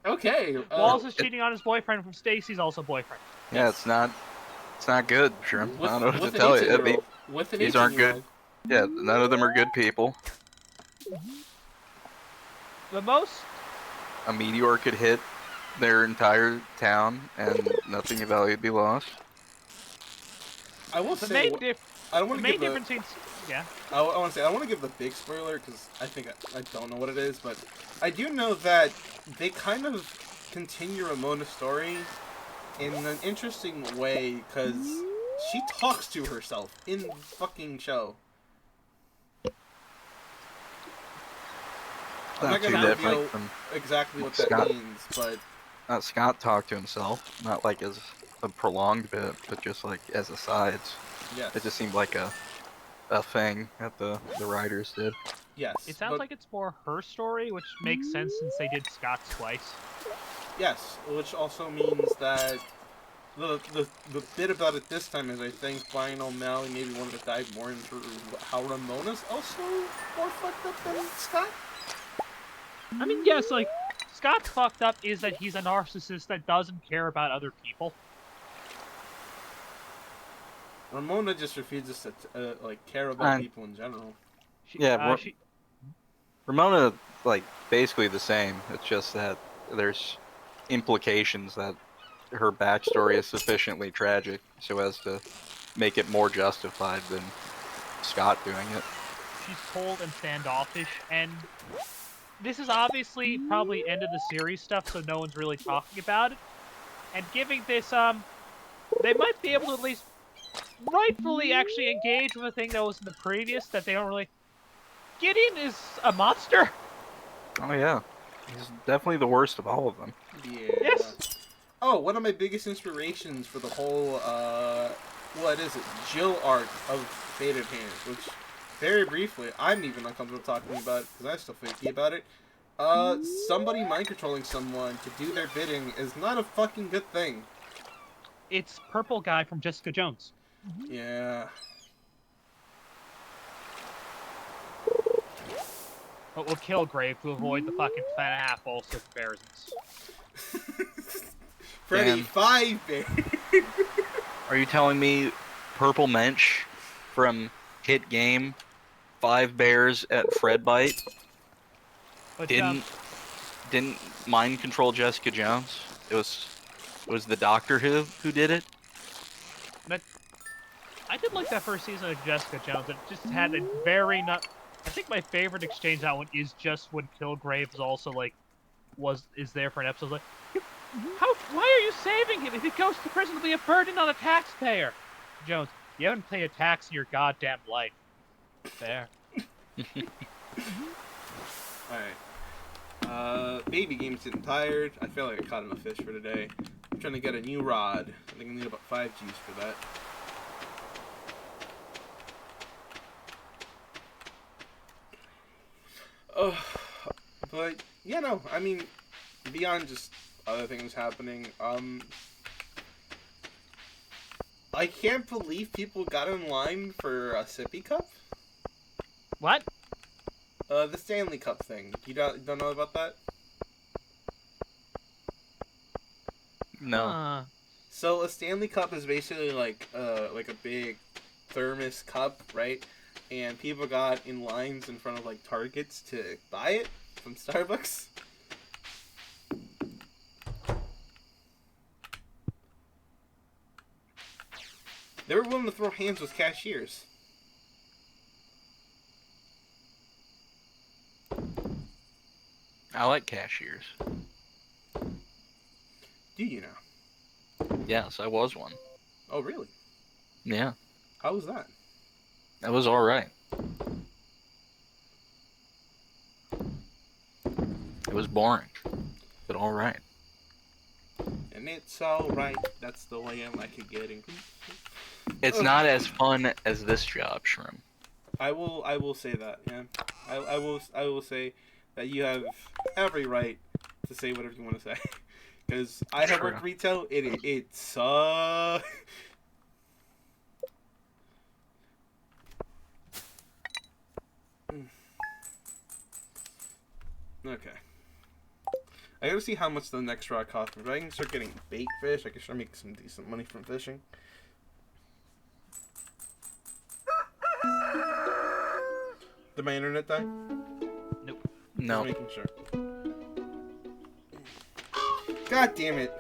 [SPEAKER 1] Okay.
[SPEAKER 2] Wallace is cheating on his boyfriend from Stacy's also boyfriend.
[SPEAKER 3] Yeah, it's not good, Shrimp. I don't know what
[SPEAKER 1] with
[SPEAKER 3] to tell
[SPEAKER 1] an
[SPEAKER 3] you.
[SPEAKER 1] 18-year-old. With an
[SPEAKER 3] These aren't good.
[SPEAKER 1] 18-year-old.
[SPEAKER 3] Yeah, none of them are good people.
[SPEAKER 2] The most...
[SPEAKER 3] A meteor could hit their entire town, and nothing of value would be lost.
[SPEAKER 1] I will
[SPEAKER 2] The
[SPEAKER 1] say,
[SPEAKER 2] main,
[SPEAKER 1] I don't want
[SPEAKER 2] the
[SPEAKER 1] to
[SPEAKER 2] main
[SPEAKER 1] give the,
[SPEAKER 2] difference between... Yeah.
[SPEAKER 1] I want to say, I don't want to give the big spoiler, because I think I don't know what it is, but I do know that they kind of continue Ramona's story in an interesting way, because she talks to herself in the fucking show. I'm not
[SPEAKER 3] Not too
[SPEAKER 1] going to
[SPEAKER 3] different
[SPEAKER 1] reveal
[SPEAKER 3] from
[SPEAKER 1] exactly what that
[SPEAKER 3] Scott.
[SPEAKER 1] means, but
[SPEAKER 3] Scott talked to himself, not like as a prolonged bit, but just like as asides.
[SPEAKER 1] yes.
[SPEAKER 3] It just seemed like a thing that the writers did.
[SPEAKER 1] Yes.
[SPEAKER 2] It sounds
[SPEAKER 1] but,
[SPEAKER 2] like it's more her story, which makes sense since they did Scott's twice.
[SPEAKER 1] yes, which also means that the bit about it this time is I think Brian O'Malley maybe wanted to dive more into how Ramona's also more fucked up than Scott.
[SPEAKER 2] I mean, yes, like, Scott's fucked up is that he's a narcissist that doesn't care about other people.
[SPEAKER 1] Ramona just refuses to like care about people in general.
[SPEAKER 3] Ramona, like, basically the same. It's just that there's implications that her backstory is sufficiently tragic so as to make it more justified than Scott doing it.
[SPEAKER 2] She's cold and standoffish, and this is obviously probably end of the series stuff, so no one's really talking about it. And giving this, they might be able to at least rightfully actually engage with a thing that was in the previous that they don't really... Gideon is a monster!
[SPEAKER 3] Oh yeah, he's definitely the worst of all of them.
[SPEAKER 1] Yeah.
[SPEAKER 2] Yes!
[SPEAKER 1] Oh, one of my biggest inspirations for the whole, what is it, Jill arc of Faded Hands, which, very briefly, I'm even uncomfortable talking about it, because I'm still fakey about it. Somebody mind-controlling someone to do their bidding is not a fucking good thing.
[SPEAKER 2] It's Purple Guy from Jessica Jones.
[SPEAKER 1] Yeah.
[SPEAKER 2] But we'll kill Grave to avoid the fucking fat also comparisons.
[SPEAKER 1] Freddy,
[SPEAKER 3] Damn.
[SPEAKER 1] 5 bears.
[SPEAKER 3] Are you telling me Purple Mensch from Hit Game, 5 bears at Fred Bite,
[SPEAKER 2] But,
[SPEAKER 3] didn't mind control Jessica Jones? It was the Doctor who did it?
[SPEAKER 2] That I did like that first season of Jessica Jones. It just had a very not. I think my favorite exchange that one is just when Kilgrave also like is there for an episode like, how? Why are you saving him? If he goes to prison, it'll be a burden on the taxpayer. Jones, you haven't paid a tax in your goddamn life. There.
[SPEAKER 1] Alright. Baby game's getting tired. I feel like I caught enough fish for today. I'm trying to get a new rod. I think I need about 5 G's for that. Oh, but yeah, no. I mean, beyond just other things happening, I can't believe people got in line for a sippy cup.
[SPEAKER 2] What?
[SPEAKER 1] The Stanley Cup thing. You don't know about that?
[SPEAKER 3] No.
[SPEAKER 1] So a Stanley Cup is basically like a big thermos cup, right? And people got in lines in front of like Targets to buy it from Starbucks. They were willing to throw hands with cashiers.
[SPEAKER 3] I like cashiers.
[SPEAKER 1] Do you now?
[SPEAKER 3] Yes, I was one.
[SPEAKER 1] Oh, really?
[SPEAKER 3] Yeah,
[SPEAKER 1] How was that?
[SPEAKER 3] that was all right. It was boring, but all right.
[SPEAKER 1] And it's alright. That's the way I like it getting.
[SPEAKER 3] It's not as fun as this job, Shrimp.
[SPEAKER 1] I will say that. Yeah, I will say that you have every right to say whatever you want to say. Because I have worked retail. It sucks. Okay. I gotta see how much the next rod costs. If I can start getting bait fish, I can start making some decent money from fishing. Did my internet die?
[SPEAKER 2] Nope.
[SPEAKER 3] No.
[SPEAKER 1] Just making sure. God damn it.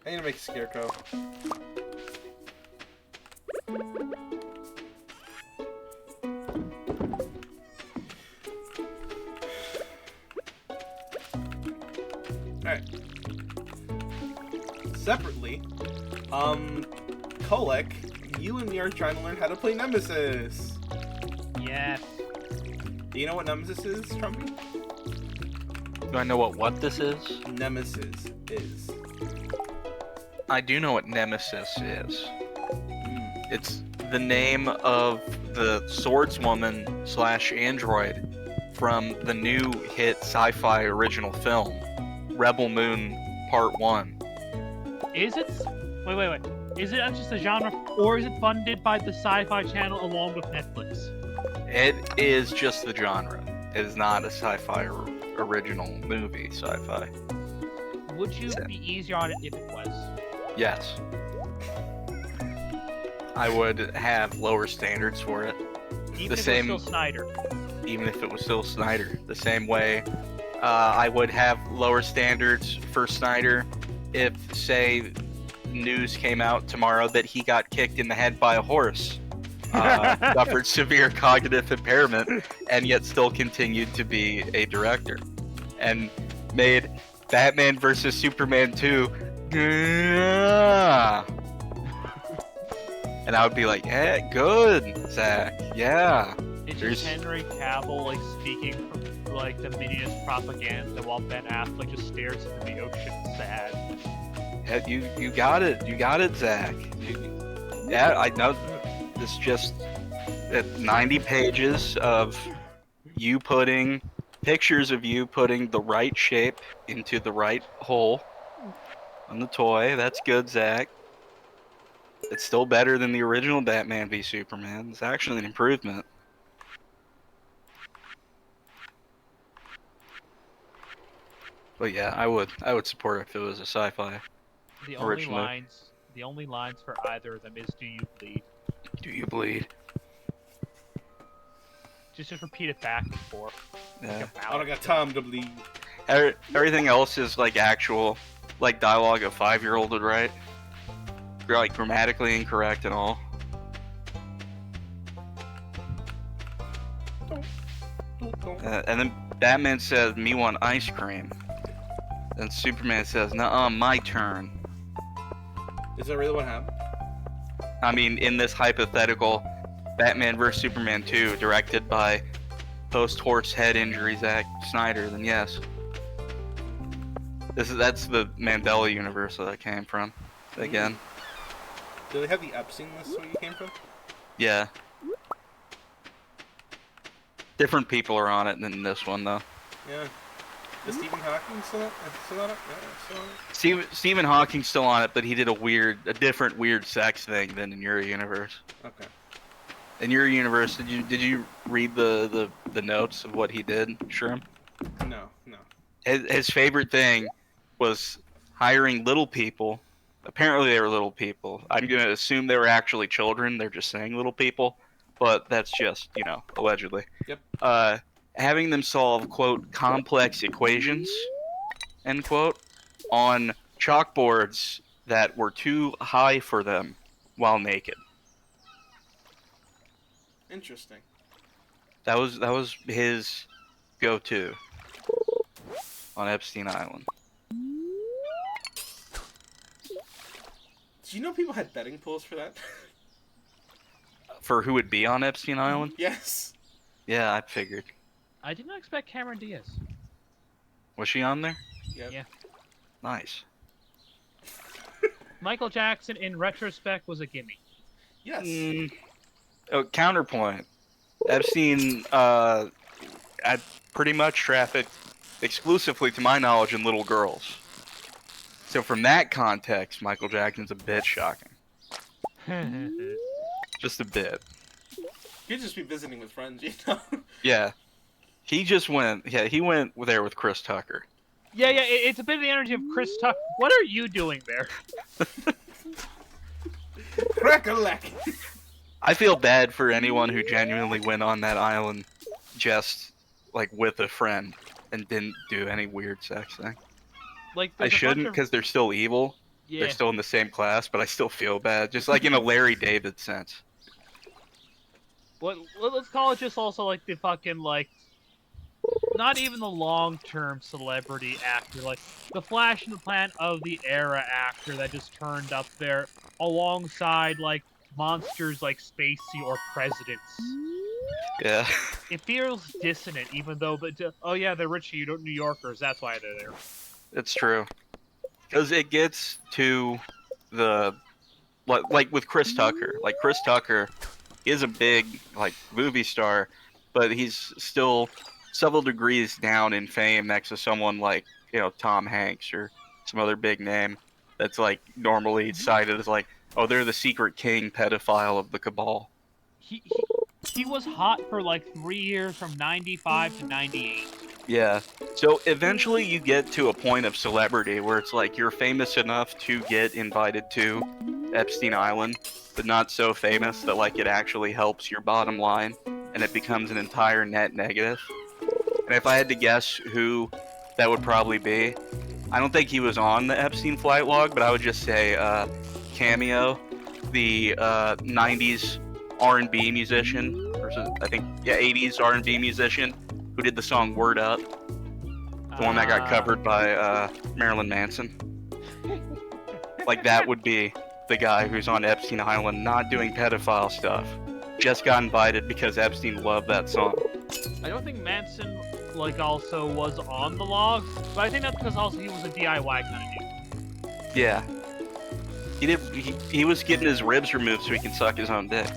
[SPEAKER 1] I need to make a scarecrow. Alright. Separately, Kolek, you and me are trying to learn how to play Nemesis.
[SPEAKER 2] Yes.
[SPEAKER 1] Do you know what Nemesis is, Trumpy?
[SPEAKER 3] Do I know what this is?
[SPEAKER 1] Nemesis is.
[SPEAKER 3] I do know what Nemesis is. It's the name of the swordswoman / android from the new hit sci-fi original film, Rebel Moon Part 1.
[SPEAKER 2] Is it? Wait. Is it just a genre, or is it funded by the Sci-Fi Channel along with Netflix?
[SPEAKER 3] It is just the genre. It is not a sci-fi original movie sci-fi.
[SPEAKER 2] Would you be easier on it if it was?
[SPEAKER 3] Yes. I would have lower standards for it.
[SPEAKER 2] Even
[SPEAKER 3] The
[SPEAKER 2] if
[SPEAKER 3] same-
[SPEAKER 2] it was still Snyder.
[SPEAKER 3] Even if it was still Snyder. The same way I would have lower standards for Snyder if, say, news came out tomorrow that he got kicked in the head by a horse, suffered severe cognitive impairment, and yet still continued to be a director, and made Batman vs. Superman 2. Yeah. And I would be like, yeah, good, Zach, yeah.
[SPEAKER 2] It's
[SPEAKER 3] There's-
[SPEAKER 2] just Henry Cavill like speaking from like the Minions propaganda while Ben Affleck just stares into the ocean sad.
[SPEAKER 3] Yeah, you got it, Zach. Yeah, I know. It's just 90 pages of you putting pictures of you putting the right shape into the right hole on the toy. That's good, Zach. It's still better than the original Batman v Superman. It's actually an improvement. But yeah, I would support it if it was a sci-fi.
[SPEAKER 2] The only
[SPEAKER 3] Originally.
[SPEAKER 2] lines for either of them is "Do you bleed?"
[SPEAKER 3] Do you bleed?
[SPEAKER 2] Just repeat it back and forth.
[SPEAKER 3] Yeah.
[SPEAKER 1] I don't got time to bleed.
[SPEAKER 3] Everything else is like actual, like dialogue a 5-year-old would write. like grammatically incorrect and all. And then Batman says, "Me want ice cream." And Superman says, "Nuh-uh, my turn."
[SPEAKER 1] Is that really what happened?
[SPEAKER 3] I mean, in this hypothetical Batman vs Superman 2, directed by post-horse head injury Zack Snyder, then yes. That's the Mandela universe that I came from. Again.
[SPEAKER 1] Do they have the Epstein list where you came from?
[SPEAKER 3] Yeah. Different people are on it than this one, though.
[SPEAKER 1] Yeah. Is Stephen Hawking still on it? Yeah, still on it?
[SPEAKER 3] Stephen Hawking's still on it, but he did a different weird sex thing than in your universe.
[SPEAKER 1] Okay.
[SPEAKER 3] In your universe, did you read the notes of what he did, Shroom?
[SPEAKER 1] No.
[SPEAKER 3] His favorite thing was hiring little people. Apparently they were little people. I'm gonna assume they were actually children. They're just saying little people, but that's just, allegedly.
[SPEAKER 1] Yep.
[SPEAKER 3] Having them solve, quote, complex equations, end quote, on chalkboards that were too high for them while naked.
[SPEAKER 1] Interesting.
[SPEAKER 3] That was his go-to on Epstein Island.
[SPEAKER 1] Do you know people had betting pools for that?
[SPEAKER 3] For who would be on Epstein Island?
[SPEAKER 1] Yes.
[SPEAKER 3] Yeah, I figured.
[SPEAKER 2] I did not expect Cameron Diaz.
[SPEAKER 3] Was she on there?
[SPEAKER 1] Yep.
[SPEAKER 2] Yeah.
[SPEAKER 3] Nice.
[SPEAKER 2] Michael Jackson, in retrospect, was a gimme.
[SPEAKER 1] Yes.
[SPEAKER 3] Counterpoint. Epstein had pretty much trafficked exclusively, to my knowledge, in little girls. So from that context, Michael Jackson's a bit shocking. Just a bit.
[SPEAKER 1] You'd just be visiting with friends, you know?
[SPEAKER 3] Yeah. He went there with Chris Tucker.
[SPEAKER 2] Yeah, it's a bit of the energy of Chris Tucker. What are you doing there?
[SPEAKER 1] Crack-a-lack.
[SPEAKER 3] I feel bad for anyone who genuinely went on that island just, like, with a friend and didn't do any weird sex thing.
[SPEAKER 2] Like,
[SPEAKER 3] I shouldn't, because they're still evil.
[SPEAKER 2] Yeah.
[SPEAKER 3] They're still in the same class, but I still feel bad. Just like in a Larry David sense.
[SPEAKER 2] Let's call it just also like the fucking, like, not even the long-term celebrity actor, like the flash in the pan of the era actor that just turned up there alongside, like, monsters like Spacey or Presidents.
[SPEAKER 3] Yeah.
[SPEAKER 2] It feels dissonant, even though, oh yeah, they're rich New Yorkers, that's why they're there.
[SPEAKER 3] It's true. Because it gets to the, like with Chris Tucker. Like, Chris Tucker is a big, like, movie star, but he's still several degrees down in fame next to someone like, Tom Hanks or some other big name that's, like, normally cited as, like, oh, they're the secret king pedophile of the cabal.
[SPEAKER 2] He was hot for, like, 3 years from 95 to 98.
[SPEAKER 3] Yeah. So eventually you get to a point of celebrity where it's like you're famous enough to get invited to Epstein Island, but not so famous that, like, it actually helps your bottom line and it becomes an entire net negative. And if I had to guess who that would probably be, I don't think he was on the Epstein flight log, but I would just say Cameo, the 90s R&B musician, or I think, 80s R&B musician, who did the song Word Up, the one that got covered by Marilyn Manson. Like, that would be the guy who's on Epstein Island not doing pedophile stuff. Just got invited because Epstein loved that song.
[SPEAKER 2] I don't think Manson, like, also was on the log, but I think that's because also he was a DIY kind of dude.
[SPEAKER 3] Yeah. He was getting his ribs removed so he can suck his own dick.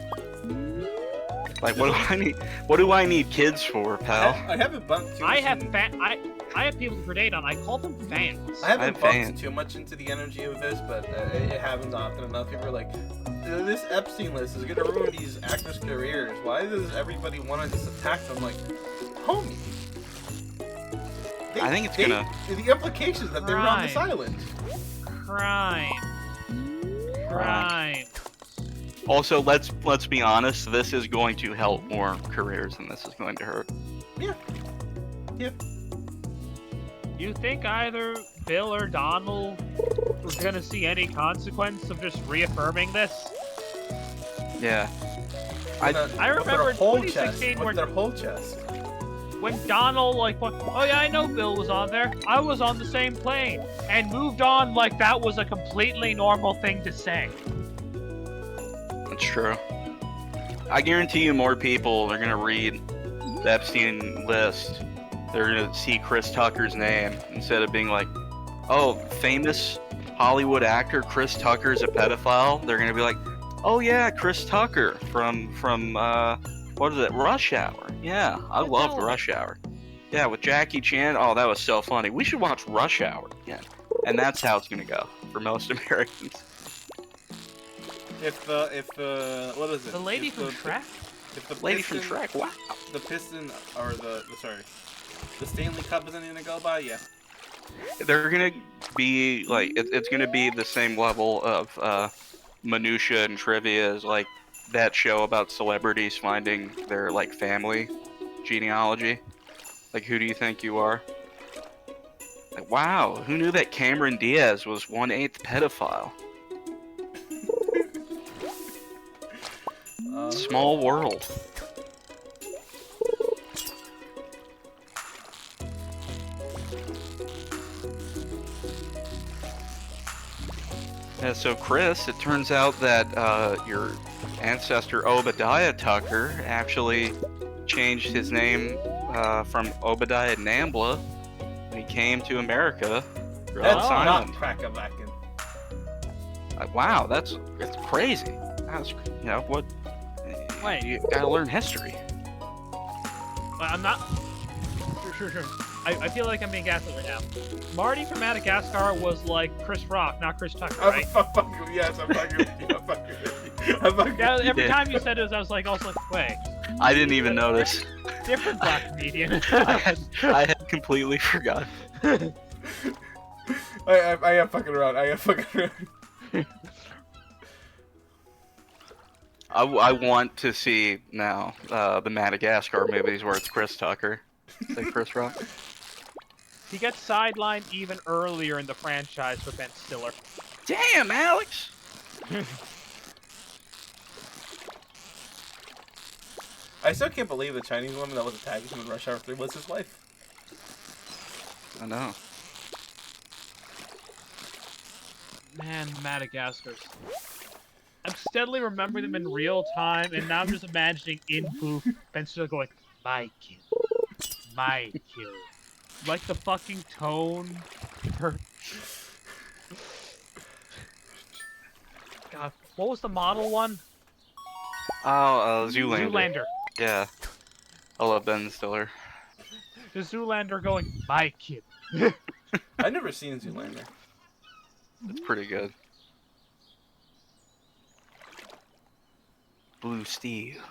[SPEAKER 3] Like, what do I need kids for, pal?
[SPEAKER 1] I haven't bumped too much.
[SPEAKER 2] I have people to date on. I call them fans.
[SPEAKER 1] I haven't bumped too much into the energy of this, but it happens often enough. People are like, this Epstein list is gonna ruin these actors' careers. Why does everybody want to just attack them? Like, homie.
[SPEAKER 3] I think it's gonna.
[SPEAKER 1] The implications that they're on this island.
[SPEAKER 2] Crime.
[SPEAKER 3] Also, let's be honest. This is going to help more careers than this is going to hurt.
[SPEAKER 1] Yeah.
[SPEAKER 2] You think either Bill or Donald we're gonna see any consequence of just reaffirming this.
[SPEAKER 3] Yeah.
[SPEAKER 2] I remember in 2016
[SPEAKER 1] with their whole chest.
[SPEAKER 2] when Donald oh yeah, I know Bill was on there. I was on the same plane and moved on like that was a completely normal thing to say.
[SPEAKER 3] That's true. I guarantee you more people are gonna read the Epstein list. They're gonna see Chris Tucker's name instead of being like, oh, famous Hollywood actor Chris Tucker's a pedophile. They're gonna be like, oh yeah, Chris Tucker from what is it, Rush Hour? Yeah, I loved Rush Hour. Yeah, with Jackie Chan. Oh, that was so funny. We should watch Rush Hour again. And that's how it's gonna go for most Americans.
[SPEAKER 1] If what is it?
[SPEAKER 2] The lady from Shrek?
[SPEAKER 1] If the
[SPEAKER 3] Lady from
[SPEAKER 1] piston,
[SPEAKER 3] Shrek. Wow.
[SPEAKER 1] the piston or the Stanley Cup isn't gonna go by, yeah.
[SPEAKER 3] They're gonna be like, it's gonna be the same level of minutia and trivia as like that show about celebrities finding their like family genealogy. Like, who do you think you are? Like, wow, who knew that Cameron Diaz was 1/8 pedophile? Small world. Yeah, so Chris, it turns out that your ancestor Obadiah Tucker actually changed his name from Obadiah Nambla when he came to America.
[SPEAKER 1] That's not
[SPEAKER 3] Island.
[SPEAKER 1] crack-a-lackin'.
[SPEAKER 3] Wow, that's crazy. That's, you know what?
[SPEAKER 2] Wait.
[SPEAKER 3] You gotta learn history.
[SPEAKER 2] I'm not. Sure. I feel like I'm being gaslit right now. Marty from Madagascar was like Chris Rock, not Chris Tucker, right?
[SPEAKER 1] I'm fucking with you.
[SPEAKER 2] Yeah, every time you said it, I was like, wait.
[SPEAKER 3] I didn't even notice.
[SPEAKER 2] Different black comedian.
[SPEAKER 3] I had completely forgotten.
[SPEAKER 1] I am fucking around.
[SPEAKER 3] I want to see now the Madagascar movies where it's Chris Tucker, say Chris Rock.
[SPEAKER 2] He gets sidelined even earlier in the franchise for Ben Stiller.
[SPEAKER 3] Damn, Alex!
[SPEAKER 1] I still can't believe the Chinese woman that was attacking him in Rush Hour 3 was his wife.
[SPEAKER 3] I know.
[SPEAKER 2] Man, Madagascar's. I'm steadily remembering them in real time, and now I'm just imagining in poof, Ben Stiller going, my kid. Like the fucking tone. God, what was the model one?
[SPEAKER 3] Oh, Zoolander.
[SPEAKER 2] Zoolander.
[SPEAKER 3] Yeah. I love Ben Stiller.
[SPEAKER 2] The Zoolander going, my kid.
[SPEAKER 1] I've never seen Zoolander.
[SPEAKER 3] It's pretty good. Blue Steel.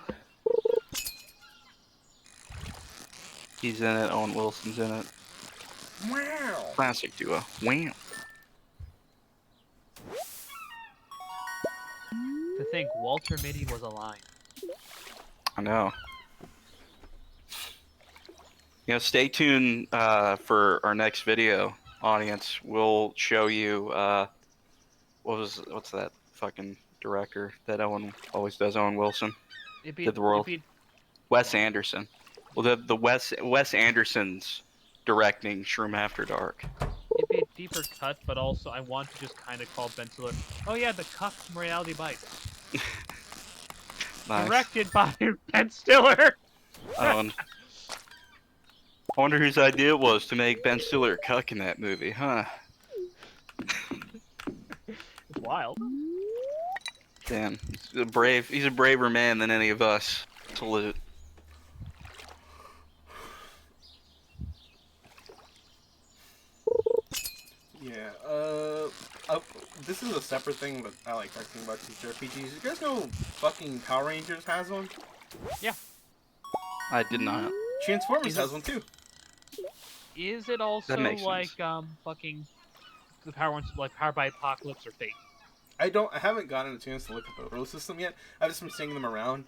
[SPEAKER 3] He's in it. Owen Wilson's in it.
[SPEAKER 1] Wow.
[SPEAKER 3] Classic duo. Wow.
[SPEAKER 2] To think Walter Mitty was alive.
[SPEAKER 3] I know. You know, stay tuned for our next video, audience. We'll show you what's that fucking director that Owen always does, Owen Wilson? Did the world. Wes Anderson. Well, the Wes Anderson's directing Shroom After Dark.
[SPEAKER 2] It'd be a deeper cut, but also I want to just kind of call Ben Stiller. Oh yeah, the cuck from Reality Bites.
[SPEAKER 3] Nice.
[SPEAKER 2] Directed by Ben Stiller.
[SPEAKER 3] I wonder whose idea it was to make Ben Stiller a cuck in that movie, huh?
[SPEAKER 2] It's wild.
[SPEAKER 3] Damn, he's a braver man than any of us. Salute.
[SPEAKER 1] Yeah, this is a separate thing, but I like talking about TTRPGs. You guys know fucking Power Rangers has one?
[SPEAKER 2] Yeah.
[SPEAKER 3] I did not.
[SPEAKER 1] Transformers has one too.
[SPEAKER 2] Is it also like fucking the power ones like Powered by Apocalypse or Fate?
[SPEAKER 1] I haven't gotten a chance to look at the role system yet. I've just been seeing them around.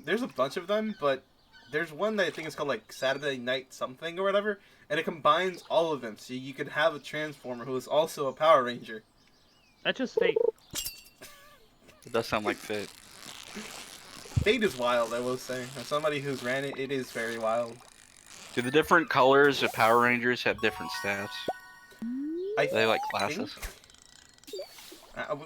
[SPEAKER 1] There's a bunch of them, but there's one that I think is called like Saturday Night something or whatever, and it combines all of them, so you could have a Transformer who is also a Power Ranger.
[SPEAKER 2] That's just fate.
[SPEAKER 3] It does sound like fate.
[SPEAKER 1] Fate is wild, I will say. As somebody who's ran it, it is very wild.
[SPEAKER 3] Do the different colors of Power Rangers have different stats?
[SPEAKER 1] I
[SPEAKER 3] Are they like
[SPEAKER 1] think
[SPEAKER 3] classes?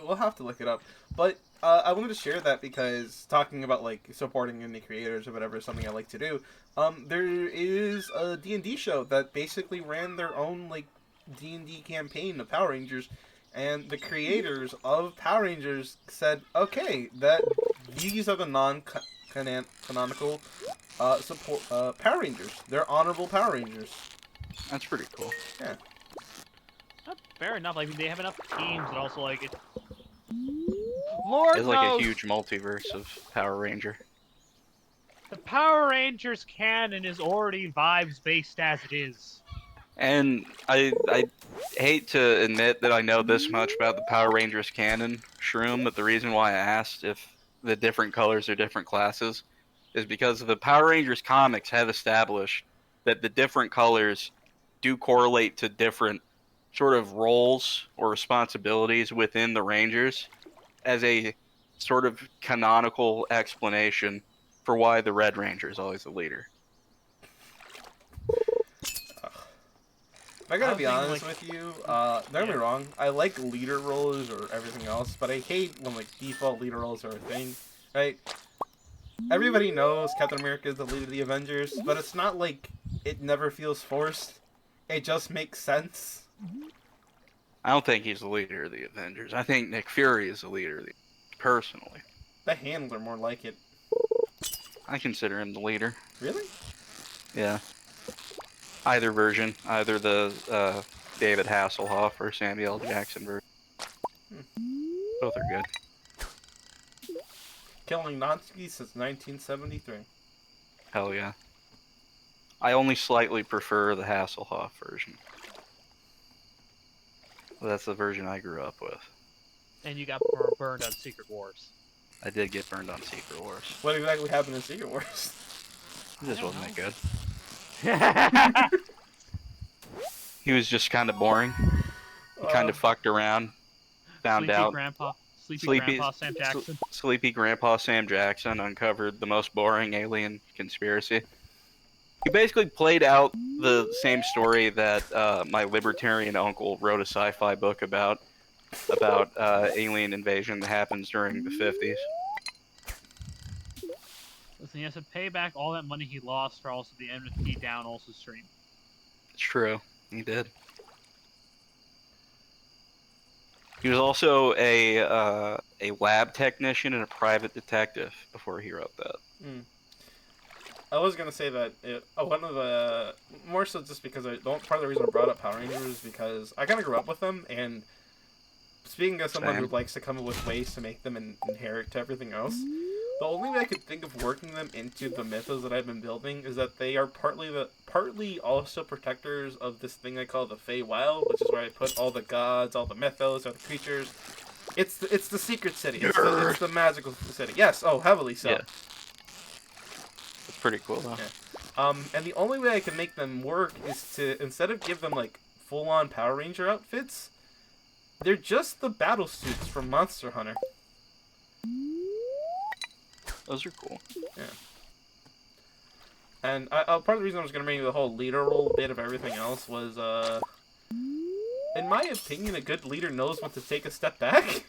[SPEAKER 1] we'll have to look it up. But I wanted to share that because talking about like supporting indie creators or whatever is something I like to do. There is a D&D show that basically ran their own like D&D campaign of Power Rangers, and the creators of Power Rangers said, "Okay, that these are the non-canonical support Power Rangers. They're honorable Power Rangers."
[SPEAKER 3] That's pretty cool.
[SPEAKER 1] Yeah.
[SPEAKER 2] Fair enough. I mean, they have enough teams that also like it. Lord
[SPEAKER 3] It's like a
[SPEAKER 2] knows,
[SPEAKER 3] huge multiverse of Power Ranger.
[SPEAKER 2] the Power Rangers canon is already vibes based as it is.
[SPEAKER 3] And I hate to admit that I know this much about the Power Rangers canon, Shroom, but the reason why I asked if the different colors are different classes is because the Power Rangers comics have established that the different colors do correlate to different sort of roles or responsibilities within the Rangers as a sort of canonical explanation for why the Red Ranger is always the leader.
[SPEAKER 1] I gotta
[SPEAKER 2] I
[SPEAKER 1] be
[SPEAKER 2] think,
[SPEAKER 1] honest
[SPEAKER 2] like-
[SPEAKER 1] with you, don't get me
[SPEAKER 2] Yeah.
[SPEAKER 1] wrong, I like leader roles or everything else, but I hate when like default leader roles are a thing, right? Everybody knows Captain America is the leader of the Avengers, but it's not like it never feels forced. It just makes sense.
[SPEAKER 3] I don't think he's the leader of the Avengers. I think Nick Fury is the leader of the personally.
[SPEAKER 1] The handler more like it.
[SPEAKER 3] I consider him the leader.
[SPEAKER 1] Really?
[SPEAKER 3] Yeah. Either version, either the David Hasselhoff or Samuel L. Jackson version. Both are good.
[SPEAKER 1] Killing Nazi since 1973.
[SPEAKER 3] Hell yeah. I only slightly prefer the Hasselhoff version. That's the version I grew up with.
[SPEAKER 2] And you got burned on Secret Wars.
[SPEAKER 3] I did get burned on Secret Wars.
[SPEAKER 1] What exactly happened in Secret Wars?
[SPEAKER 3] This wasn't that good.
[SPEAKER 2] Sleepy
[SPEAKER 3] He was just kind of boring. He kind of fucked around. Found out.
[SPEAKER 2] Sleepy Grandpa Sam Jackson.
[SPEAKER 3] Sleepy Grandpa Sam Jackson uncovered the most boring alien conspiracy. He basically played out the same story that my libertarian uncle wrote a sci-fi book about alien invasion that happens during the 50s.
[SPEAKER 2] Listen, he has to pay back all that money he lost for also the enmity down also stream.
[SPEAKER 3] It's true. He did. He was also a lab technician and a private detective before he wrote that.
[SPEAKER 1] I was gonna say that one of the more so just because part of the reason I brought up Power Rangers is because I kind of grew up with them, and speaking as someone who
[SPEAKER 3] Same.
[SPEAKER 1] likes to come up with ways to make them inherit to everything else, the only way I could think of working them into the mythos that I've been building is that they are partly also protectors of this thing I call the Feywild, which is where I put all the gods, all the mythos, all the creatures. It's the secret city. It's the magical city. Yes, heavily so.
[SPEAKER 3] Yeah. It's pretty cool though.
[SPEAKER 1] Yeah. And the only way I can make them work is to, instead of give them like full-on Power Ranger outfits, they're just the battle suits from Monster Hunter.
[SPEAKER 3] Those are cool.
[SPEAKER 1] Yeah. And part of the reason I was going to bring you the whole leader role bit of everything else was, in my opinion, a good leader knows when to take a step back.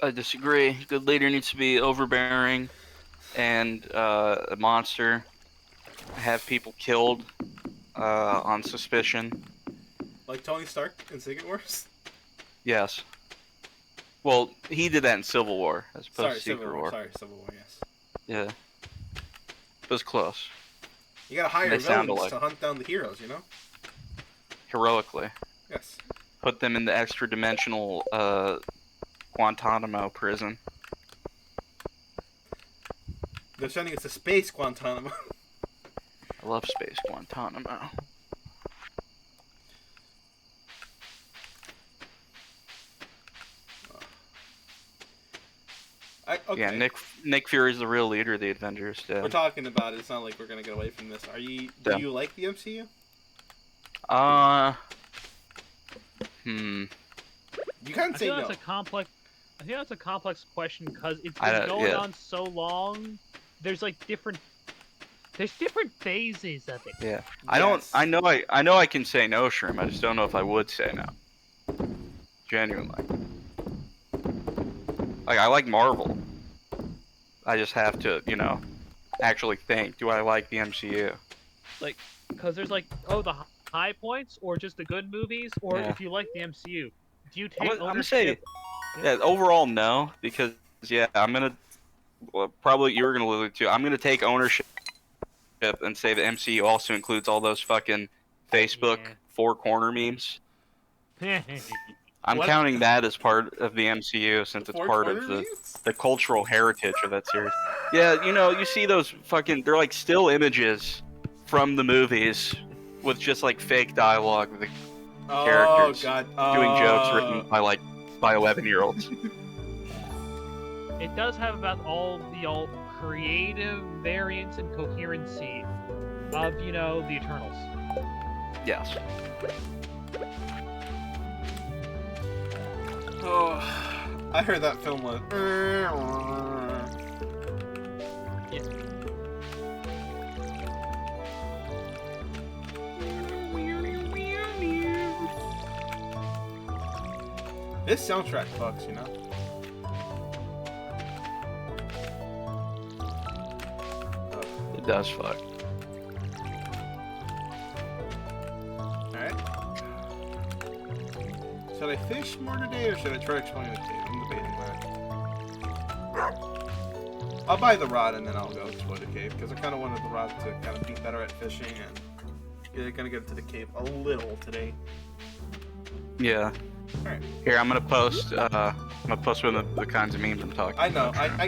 [SPEAKER 3] I disagree. Good leader needs to be overbearing and a monster. Have people killed on suspicion.
[SPEAKER 1] Like Tony Stark in Secret Wars.
[SPEAKER 3] Yes. Well, he did that in Civil War as opposed
[SPEAKER 1] Sorry,
[SPEAKER 3] to Secret
[SPEAKER 1] Civil
[SPEAKER 3] War.
[SPEAKER 1] War. Sorry, Civil War, yes.
[SPEAKER 3] Yeah. It was close.
[SPEAKER 1] You gotta hire
[SPEAKER 3] They sound
[SPEAKER 1] villains
[SPEAKER 3] alike.
[SPEAKER 1] to hunt down the heroes, you know?
[SPEAKER 3] Heroically.
[SPEAKER 1] Yes.
[SPEAKER 3] Put them in the extra-dimensional Guantanamo prison.
[SPEAKER 1] They're sending us to space, Guantanamo.
[SPEAKER 3] I love Space Guantanamo.
[SPEAKER 1] Okay.
[SPEAKER 3] Yeah, Nick Fury's the real leader of the Avengers.
[SPEAKER 1] We're talking about it. It's not like we're gonna get away from this. Do
[SPEAKER 3] Yeah.
[SPEAKER 1] you like the MCU? You can't
[SPEAKER 2] I
[SPEAKER 1] say
[SPEAKER 2] feel
[SPEAKER 1] no.
[SPEAKER 2] that's a complex. I think that's a complex question because it's
[SPEAKER 3] I
[SPEAKER 2] been
[SPEAKER 3] don't-
[SPEAKER 2] going
[SPEAKER 3] yeah.
[SPEAKER 2] on so long. There's like different. There's different phases of it.
[SPEAKER 3] Yeah. I don't.
[SPEAKER 1] Yes.
[SPEAKER 3] I know. I know I can say no, Shroom. I just don't know if I would say no. Genuinely. Like I like Marvel. I just have to, actually think. Do I like the MCU?
[SPEAKER 2] Like, because there's like, oh, the high points, or just the good movies, or
[SPEAKER 3] Yeah.
[SPEAKER 2] if you like the MCU, do you
[SPEAKER 3] I'm
[SPEAKER 2] take
[SPEAKER 3] gonna say,
[SPEAKER 2] ownership?
[SPEAKER 3] yeah. Overall, no, because yeah, I'm gonna. Well, probably you were gonna allude to. I'm gonna take ownership and say the MCU also includes all those fucking Facebook
[SPEAKER 2] Yeah.
[SPEAKER 3] four corner memes. I'm
[SPEAKER 1] What?
[SPEAKER 3] counting that as part of the MCU since it's
[SPEAKER 1] Four
[SPEAKER 3] part
[SPEAKER 1] corner
[SPEAKER 3] of
[SPEAKER 1] memes?
[SPEAKER 3] the cultural heritage of that series. Yeah, you see those fucking, they're like still images from the movies with just like fake dialogue with the
[SPEAKER 1] Oh
[SPEAKER 3] characters
[SPEAKER 1] god.
[SPEAKER 3] doing jokes written by 11-year-olds.
[SPEAKER 2] It does have about all the creative variance and coherency of the Eternals.
[SPEAKER 3] Yes.
[SPEAKER 1] Oh, I heard that film was. This soundtrack fucks,
[SPEAKER 3] It does fuck.
[SPEAKER 1] Alright. Should I fish more today or should I try exploring the cave? I'm debating that. I'll buy the rod and then I'll go explore the cave because I kind of wanted the rod to kind of be better at fishing and gonna get into the cave a little today.
[SPEAKER 3] Yeah.
[SPEAKER 1] Alright.
[SPEAKER 3] Here, I'm gonna post. I'm gonna post one of the kinds of memes I'm talking
[SPEAKER 1] I know.
[SPEAKER 3] about.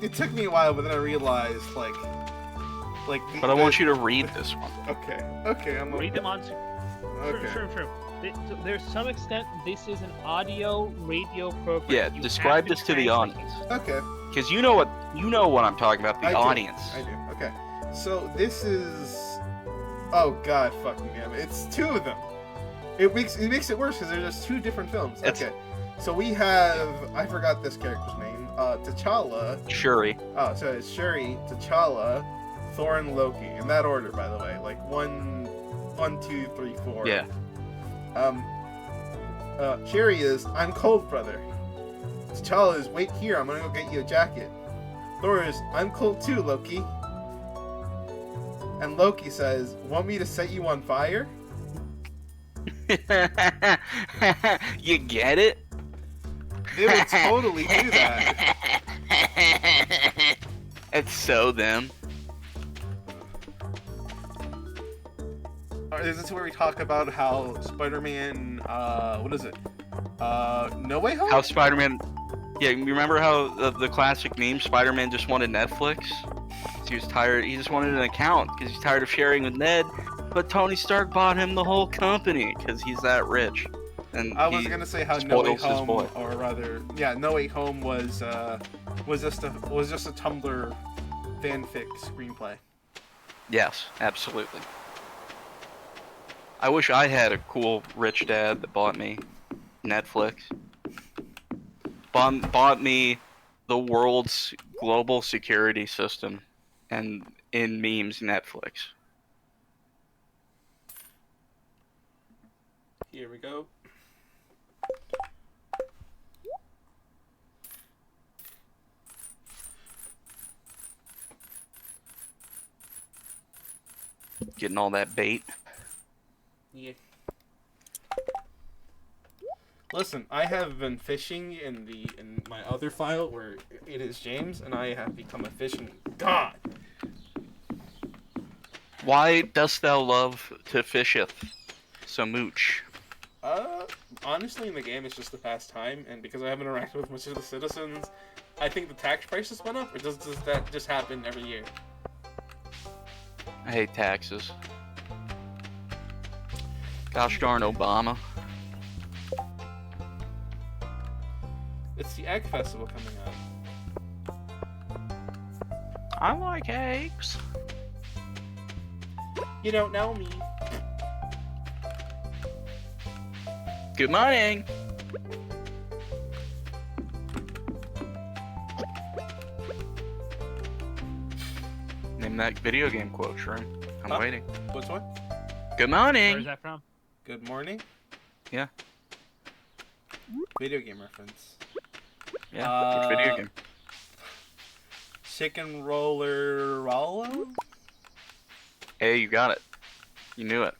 [SPEAKER 1] It took me a while, but then I realized like.
[SPEAKER 3] But I want you to read this one.
[SPEAKER 1] Okay. Okay. I'm.
[SPEAKER 2] Read them on.
[SPEAKER 1] Okay.
[SPEAKER 2] True. There's some extent this is an audio radio program.
[SPEAKER 3] Yeah,
[SPEAKER 2] You
[SPEAKER 3] describe
[SPEAKER 2] have
[SPEAKER 3] this to the
[SPEAKER 2] translate
[SPEAKER 3] audience.
[SPEAKER 1] Okay.
[SPEAKER 3] Because you know what I'm talking about. The
[SPEAKER 1] I do.
[SPEAKER 3] audience.
[SPEAKER 1] I do. Okay. So this is. Oh God, fucking damn it! It's two of them. It makes it worse because they're just two different films.
[SPEAKER 3] It's-
[SPEAKER 1] Okay. So we have I forgot this character's name. T'Challa.
[SPEAKER 3] Shuri.
[SPEAKER 1] Oh, so it's Shuri, T'Challa, Thor, and Loki. In that order, by the way. Like 1, 2, 3, 4.
[SPEAKER 3] Yeah.
[SPEAKER 1] Shuri is I'm cold, brother. T'Challa is wait here. I'm gonna go get you a jacket. Thor is I'm cold too, Loki. And Loki says, want me to set you on fire?
[SPEAKER 3] You get it?
[SPEAKER 1] They would totally do that.
[SPEAKER 3] It's so them.
[SPEAKER 1] Is this where we talk about how Spider-Man, what is it? No Way Home?
[SPEAKER 3] How Spider-Man. Yeah, you remember how the classic meme, Spider-Man just wanted Netflix? He was tired. He just wanted an account because he's tired of sharing with Ned. But Tony Stark bought him the whole company because he's that rich. And
[SPEAKER 1] I was gonna say how No Way
[SPEAKER 3] spoils his
[SPEAKER 1] Home,
[SPEAKER 3] boy.
[SPEAKER 1] or rather, yeah, No Way Home was just a Tumblr fanfic screenplay.
[SPEAKER 3] Yes, absolutely. I wish I had a cool rich dad that bought me Netflix. Bought me the world's global security system, and in memes, Netflix.
[SPEAKER 1] Here we go.
[SPEAKER 3] Getting all that bait.
[SPEAKER 1] Yeah. Listen, I have been fishing in my other file where it is James, and I have become a fishing god.
[SPEAKER 3] Why dost thou love to fisheth so mooch?
[SPEAKER 1] Honestly, in the game, it's just a pastime, and because I haven't interacted with much of the citizens, I think the tax prices went up, or does that just happen every year?
[SPEAKER 3] I hate taxes. Gosh darn Obama.
[SPEAKER 1] It's the Egg Festival coming up.
[SPEAKER 3] I like eggs.
[SPEAKER 1] You don't know me.
[SPEAKER 3] Good morning. Name that video game quote, Shroom. I'm
[SPEAKER 1] Huh?
[SPEAKER 3] waiting.
[SPEAKER 1] Which one?
[SPEAKER 3] Good
[SPEAKER 2] Where's
[SPEAKER 3] morning.
[SPEAKER 2] that from?
[SPEAKER 1] Good morning.
[SPEAKER 3] Yeah.
[SPEAKER 1] Video game reference.
[SPEAKER 3] Yeah. Which video
[SPEAKER 1] Uh,
[SPEAKER 3] game?
[SPEAKER 1] Chicken roller Rollo?
[SPEAKER 3] Hey, you got it. You knew it.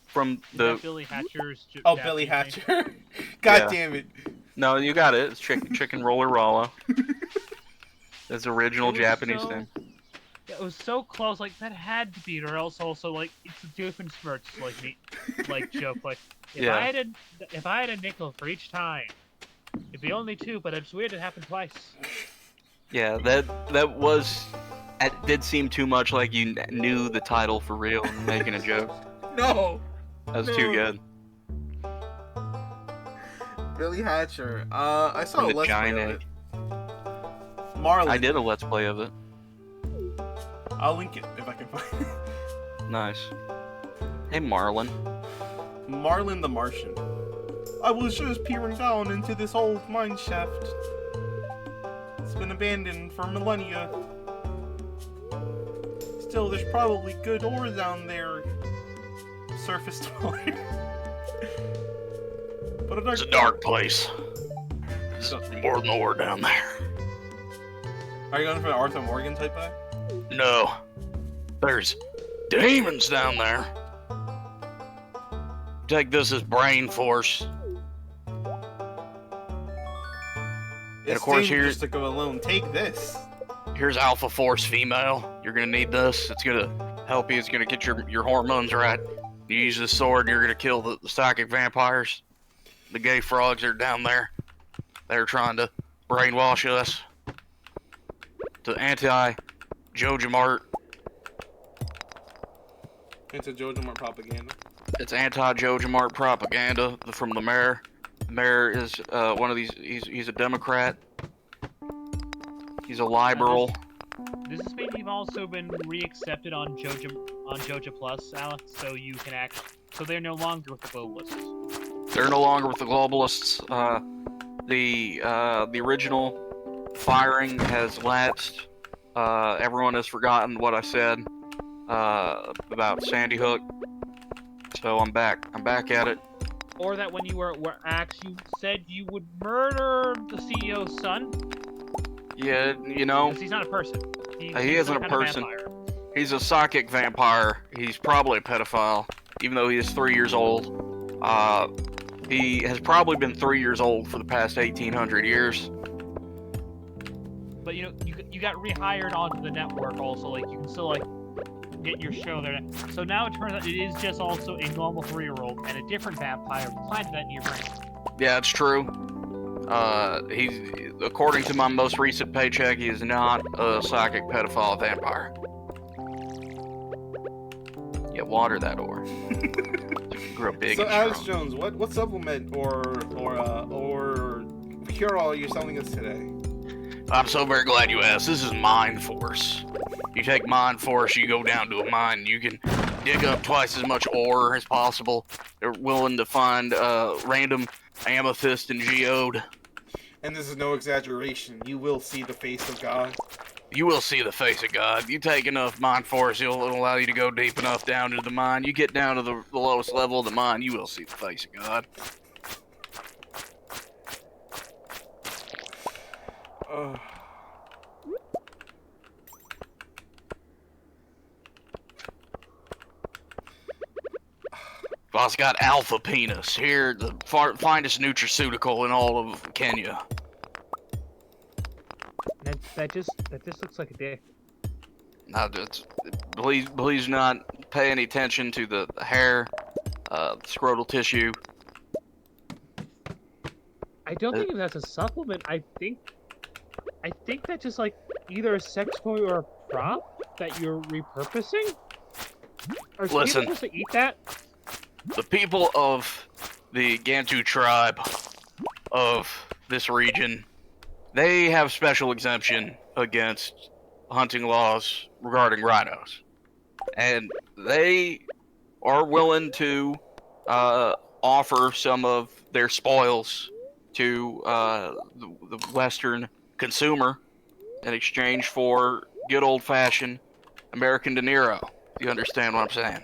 [SPEAKER 3] From
[SPEAKER 2] Is
[SPEAKER 3] the
[SPEAKER 2] that Billy Hatcher's
[SPEAKER 1] Oh,
[SPEAKER 2] Japanese
[SPEAKER 1] Billy
[SPEAKER 2] name?
[SPEAKER 1] Hatcher. God
[SPEAKER 3] Yeah.
[SPEAKER 1] damn it.
[SPEAKER 3] no, you got it. It's chicken roller Rollo. That's original
[SPEAKER 2] It was
[SPEAKER 3] Japanese
[SPEAKER 2] so-
[SPEAKER 3] name.
[SPEAKER 2] Yeah, it was so close. Like that had to be it, or else also like it's a Doofenshmirtz like me, like joke. Like
[SPEAKER 3] Yeah.
[SPEAKER 2] if I had a nickel for each time, it'd be only two, but it's weird it happened twice.
[SPEAKER 3] Yeah, that was. It did seem too much like you knew the title for real and making a joke.
[SPEAKER 1] No.
[SPEAKER 3] That was too
[SPEAKER 1] No.
[SPEAKER 3] good.
[SPEAKER 1] Billy Hatcher. I saw
[SPEAKER 3] And
[SPEAKER 1] a
[SPEAKER 3] the
[SPEAKER 1] let's play
[SPEAKER 3] giant
[SPEAKER 1] of
[SPEAKER 3] egg.
[SPEAKER 1] it. Marlin.
[SPEAKER 3] I did a let's play of it.
[SPEAKER 1] I'll link it if I can find it.
[SPEAKER 3] Nice. Hey, Marlin.
[SPEAKER 1] Marlin the Martian. I was just peering down into this old mine shaft. It's been abandoned for millennia. Still, there's probably good ore down there. Surface dweller. But
[SPEAKER 4] It's a dark place. There's more than ore down there.
[SPEAKER 1] Are you going for an Arthur Morgan type guy?
[SPEAKER 4] No. There's demons down there. Take this as brain force.
[SPEAKER 1] It's
[SPEAKER 4] of course,
[SPEAKER 1] dangerous to go alone. Take this.
[SPEAKER 4] Here's Alpha Force female. You're gonna need this. It's gonna help you. It's gonna get your hormones right. You use this sword, you're gonna kill the psychic vampires. The gay frogs are down there. They're trying to brainwash us. To anti-Joja Mart.
[SPEAKER 1] It's a Jojo Mart propaganda.
[SPEAKER 3] It's anti-Joja Mart propaganda from the mayor. The mayor is one of these. He's a Democrat. He's a liberal.
[SPEAKER 2] Does this mean you've also been reaccepted on Joja Plus, Alex? So you can act. So they're no longer with the globalists.
[SPEAKER 3] They're no longer with the globalists. The original firing has lapsed. Everyone has forgotten what I said about Sandy Hook. So I'm back. I'm back at it.
[SPEAKER 2] Or that when you were axed, you said you would murder the CEO's son?
[SPEAKER 3] Yeah, you know,
[SPEAKER 2] Because he's not a person.
[SPEAKER 3] He
[SPEAKER 2] He's
[SPEAKER 3] isn't
[SPEAKER 2] some
[SPEAKER 3] a
[SPEAKER 2] kind of
[SPEAKER 3] person.
[SPEAKER 2] vampire.
[SPEAKER 3] he's a psychic vampire. He's probably a pedophile, even though he is 3 years old. He has probably been 3 years old for the past 1,800 years.
[SPEAKER 2] But you know, you got rehired onto the network also. Like you can still like get your show there. So now it turns out it is just also a normal 3-year-old and a different vampire planted that in your brain.
[SPEAKER 3] Yeah, it's true. He's, according to my most recent paycheck, he is not a psychic pedophile vampire. Yeah, water that ore. Grow big
[SPEAKER 1] So
[SPEAKER 3] and
[SPEAKER 1] Alex
[SPEAKER 3] strong.
[SPEAKER 1] Jones, what supplement or cure all are you selling us today?
[SPEAKER 4] I'm so very glad you asked. This is Mind Force. You take Mind Force, you go down to a mine, you can dig up twice as much ore as possible. They're willing to find random amethyst and geode.
[SPEAKER 1] And this is no exaggeration. You will see the face of God.
[SPEAKER 4] You will see the face of God. You take enough Mind Force, it'll allow you to go deep enough down into the mine. You get down to the lowest level of the mine, you will see the face of God.
[SPEAKER 1] Ugh.
[SPEAKER 4] Boss got Alpha Penis. Here, the finest nutraceutical in all of Kenya.
[SPEAKER 2] That just looks like a dick.
[SPEAKER 3] Now, please not pay any attention to the hair, scrotal tissue.
[SPEAKER 2] I don't think that's a supplement. I think that's just like either a sex toy or a prop that you're repurposing. Are people
[SPEAKER 4] Listen.
[SPEAKER 2] supposed to eat that?
[SPEAKER 4] The people of the Gantu tribe of this region, they have special exemption against hunting laws regarding rhinos. And they are willing to offer some of their spoils to the Western consumer in exchange for good old-fashioned American De Niro. You understand what I'm saying?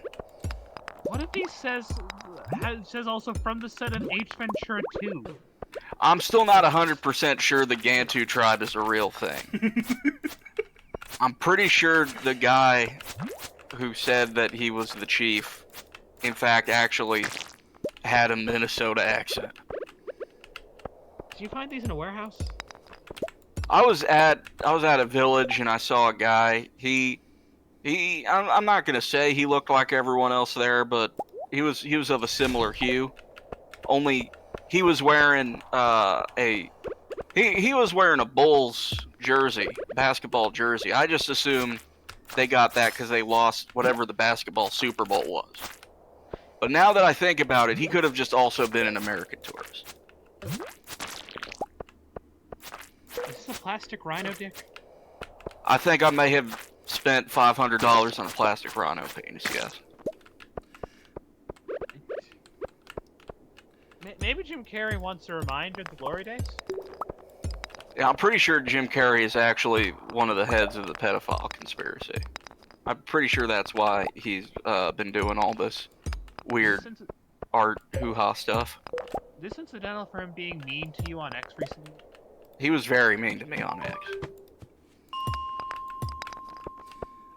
[SPEAKER 2] What if he says also from the set of H Ventura 2?
[SPEAKER 4] I'm still not 100% sure the Gantu tribe is a real thing. I'm pretty sure the guy who said that he was the chief, in fact, actually had a Minnesota accent.
[SPEAKER 2] Did you find these in a warehouse?
[SPEAKER 4] I was at a village and I saw a guy. I'm not gonna say he looked like everyone else there, but he was of a similar hue. Only he was wearing he was wearing a Bulls jersey, basketball jersey. I just assumed they got that because they lost whatever the basketball Super Bowl was. But now that I think about it, he could have just also been an American tourist.
[SPEAKER 2] Is this a plastic rhino dick?
[SPEAKER 4] I think I may have spent $500 on a plastic rhino penis, yes.
[SPEAKER 2] Maybe Jim Carrey wants a reminder of the glory days?
[SPEAKER 4] Yeah, I'm pretty sure Jim Carrey is actually one of the heads of the pedophile conspiracy. I'm pretty sure that's why he's been doing all this weird art hoo-ha stuff.
[SPEAKER 2] This incidental for him being mean to you on X recently?
[SPEAKER 4] He was very mean to me on X.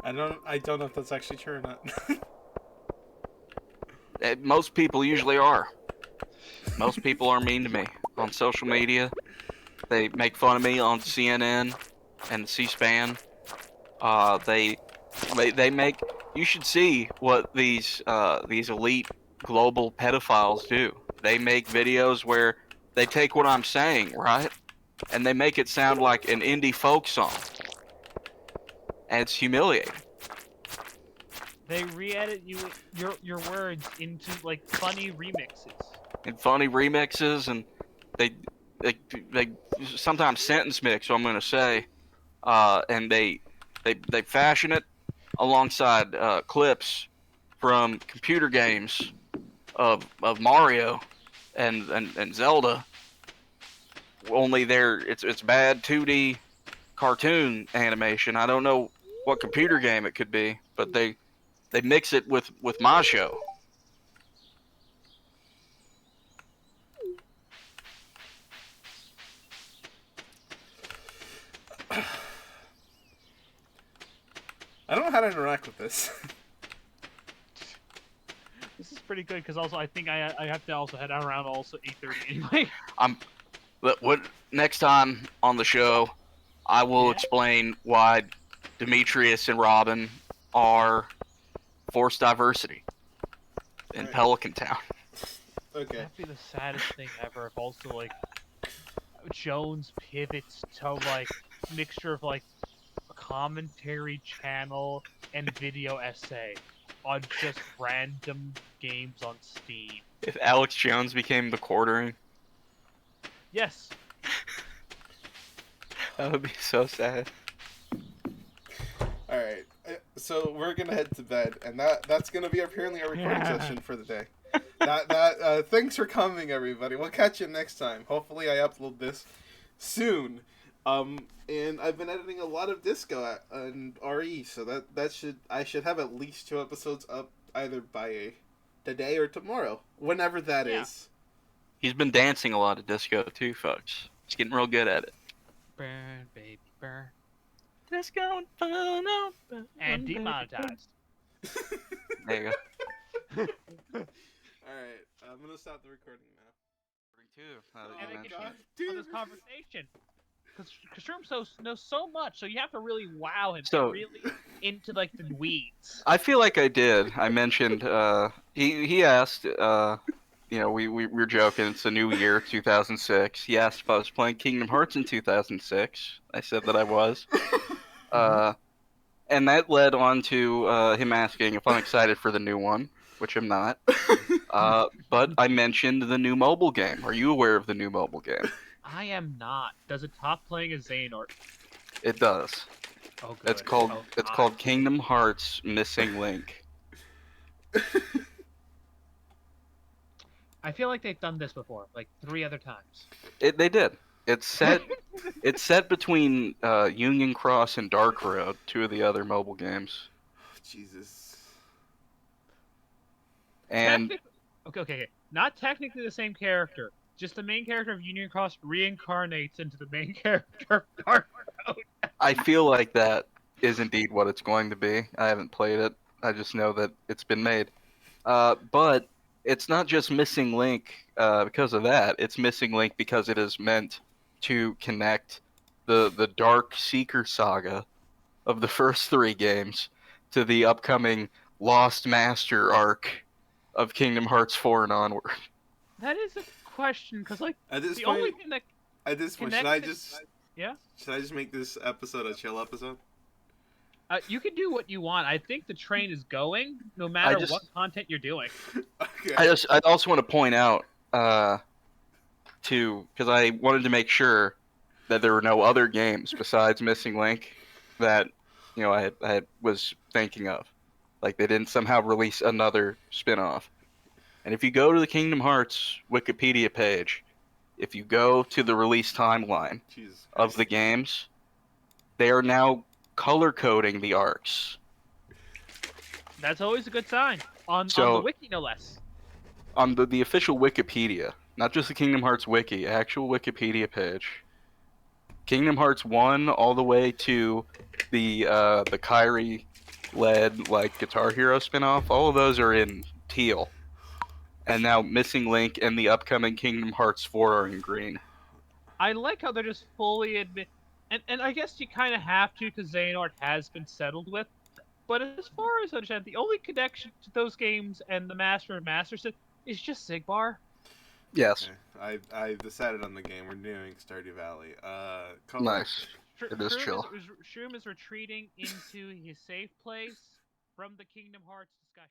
[SPEAKER 1] I don't know if that's actually true or not.
[SPEAKER 4] Most people usually are. Most people are mean to me on social media. They make fun of me on CNN and C-SPAN. They make. You should see what these elite global pedophiles do. They make videos where they take what I'm saying, right, and they make it sound like an indie folk song. And it's humiliating.
[SPEAKER 2] They re-edit your words into like funny remixes.
[SPEAKER 4] And funny remixes, and they sometimes sentence mix. So I'm gonna say, and they fashion it alongside clips from computer games of Mario and Zelda. Only it's bad 2D cartoon animation. I don't know what computer game it could be, but they mix it with my show.
[SPEAKER 1] I don't know how to interact with this.
[SPEAKER 2] This is pretty good because also I think I have to also head around also 8:30 anyway.
[SPEAKER 4] What next time on the show, I will explain why Demetrius and Robin are forced diversity in Pelican Town.
[SPEAKER 1] Okay.
[SPEAKER 2] That'd be the saddest thing ever. If also like Jones pivots to like mixture of like a commentary channel and video essay on just random games on Steam.
[SPEAKER 3] If Alex Jones became the quartering,
[SPEAKER 2] Yes.
[SPEAKER 3] that would be so sad.
[SPEAKER 1] All right. So we're gonna head to bed, and that's gonna be apparently our recording session for the day. Thanks for coming, everybody. We'll catch you next time. Hopefully, I upload this soon. And I've been editing a lot of Disco and RE, so I should have at least 2 episodes up either by today or tomorrow, whenever that is.
[SPEAKER 3] He's been dancing a lot of disco too, folks. He's getting real good at it.
[SPEAKER 2] Burn, baby, burn.
[SPEAKER 3] Disco and fun,
[SPEAKER 2] And demonetized.
[SPEAKER 3] There you go.
[SPEAKER 1] Alright, I'm gonna stop the recording now.
[SPEAKER 2] And it gets on this conversation. Because Shroom knows so much, so you have to really wow him.
[SPEAKER 3] So-
[SPEAKER 2] Really into like the weeds.
[SPEAKER 3] I feel like I did. I mentioned he asked we were joking, it's a new year, 2006. He asked if I was playing Kingdom Hearts in 2006. I said that I was. And that led on to him asking if I'm excited for the new one, which I'm not. But I mentioned the new mobile game. Are you aware of the new mobile game?
[SPEAKER 2] I am not. Does it top playing as Xehanort?
[SPEAKER 3] It does.
[SPEAKER 2] Oh, good.
[SPEAKER 3] It's called
[SPEAKER 2] God.
[SPEAKER 3] called Kingdom Hearts Missing Link.
[SPEAKER 2] I feel like they've done this before, like 3 other times.
[SPEAKER 3] They did. It's set. It's set between Union Cross and Dark Road, two of the other mobile games.
[SPEAKER 1] Jesus.
[SPEAKER 3] And
[SPEAKER 2] Okay. Not technically the same character. Just the main character of Union Cross reincarnates into the main character of Dark Road.
[SPEAKER 3] I feel like that is indeed what it's going to be. I haven't played it. I just know that it's been made. But it's not just Missing Link because of that. It's Missing Link because it is meant to connect the Dark Seeker saga of the first three games to the upcoming Lost Master arc of Kingdom Hearts 4 and onward.
[SPEAKER 2] That is a question, because like
[SPEAKER 1] At this
[SPEAKER 2] the
[SPEAKER 1] point,
[SPEAKER 2] only thing that connects
[SPEAKER 1] should I just make this episode a chill episode?
[SPEAKER 2] you can do what you want. I think the train is going, no matter
[SPEAKER 3] just-
[SPEAKER 2] what content you're doing.
[SPEAKER 1] Okay.
[SPEAKER 3] I also want to point out because I wanted to make sure that there were no other games besides Missing Link that I was thinking of. Like they didn't somehow release another spin-off. And if you go to the Kingdom Hearts Wikipedia page, if you go to the release timeline
[SPEAKER 1] Jesus
[SPEAKER 3] of
[SPEAKER 1] Christ.
[SPEAKER 3] the games, they are now color coding the arcs.
[SPEAKER 2] That's always a good sign on
[SPEAKER 3] So-
[SPEAKER 2] the wiki, no less.
[SPEAKER 3] On the official Wikipedia, not just the Kingdom Hearts wiki, actual Wikipedia page. Kingdom Hearts 1 all the way to the Kyrie led like Guitar Hero spin-off, all of those are in teal. And now Missing Link and the upcoming Kingdom Hearts 4 are in green.
[SPEAKER 2] I like how they're just fully admit, and I guess you kind of have to because Xehanort has been settled with. But as far as I understand, the only connection to those games and the Master and Master System is just Sigbar.
[SPEAKER 3] Yes.
[SPEAKER 1] Okay. I decided on the game. We're doing Stardew Valley. Color.
[SPEAKER 3] Nice. It is chill.
[SPEAKER 2] Shroom is retreating into his safe place from the Kingdom Hearts discussion.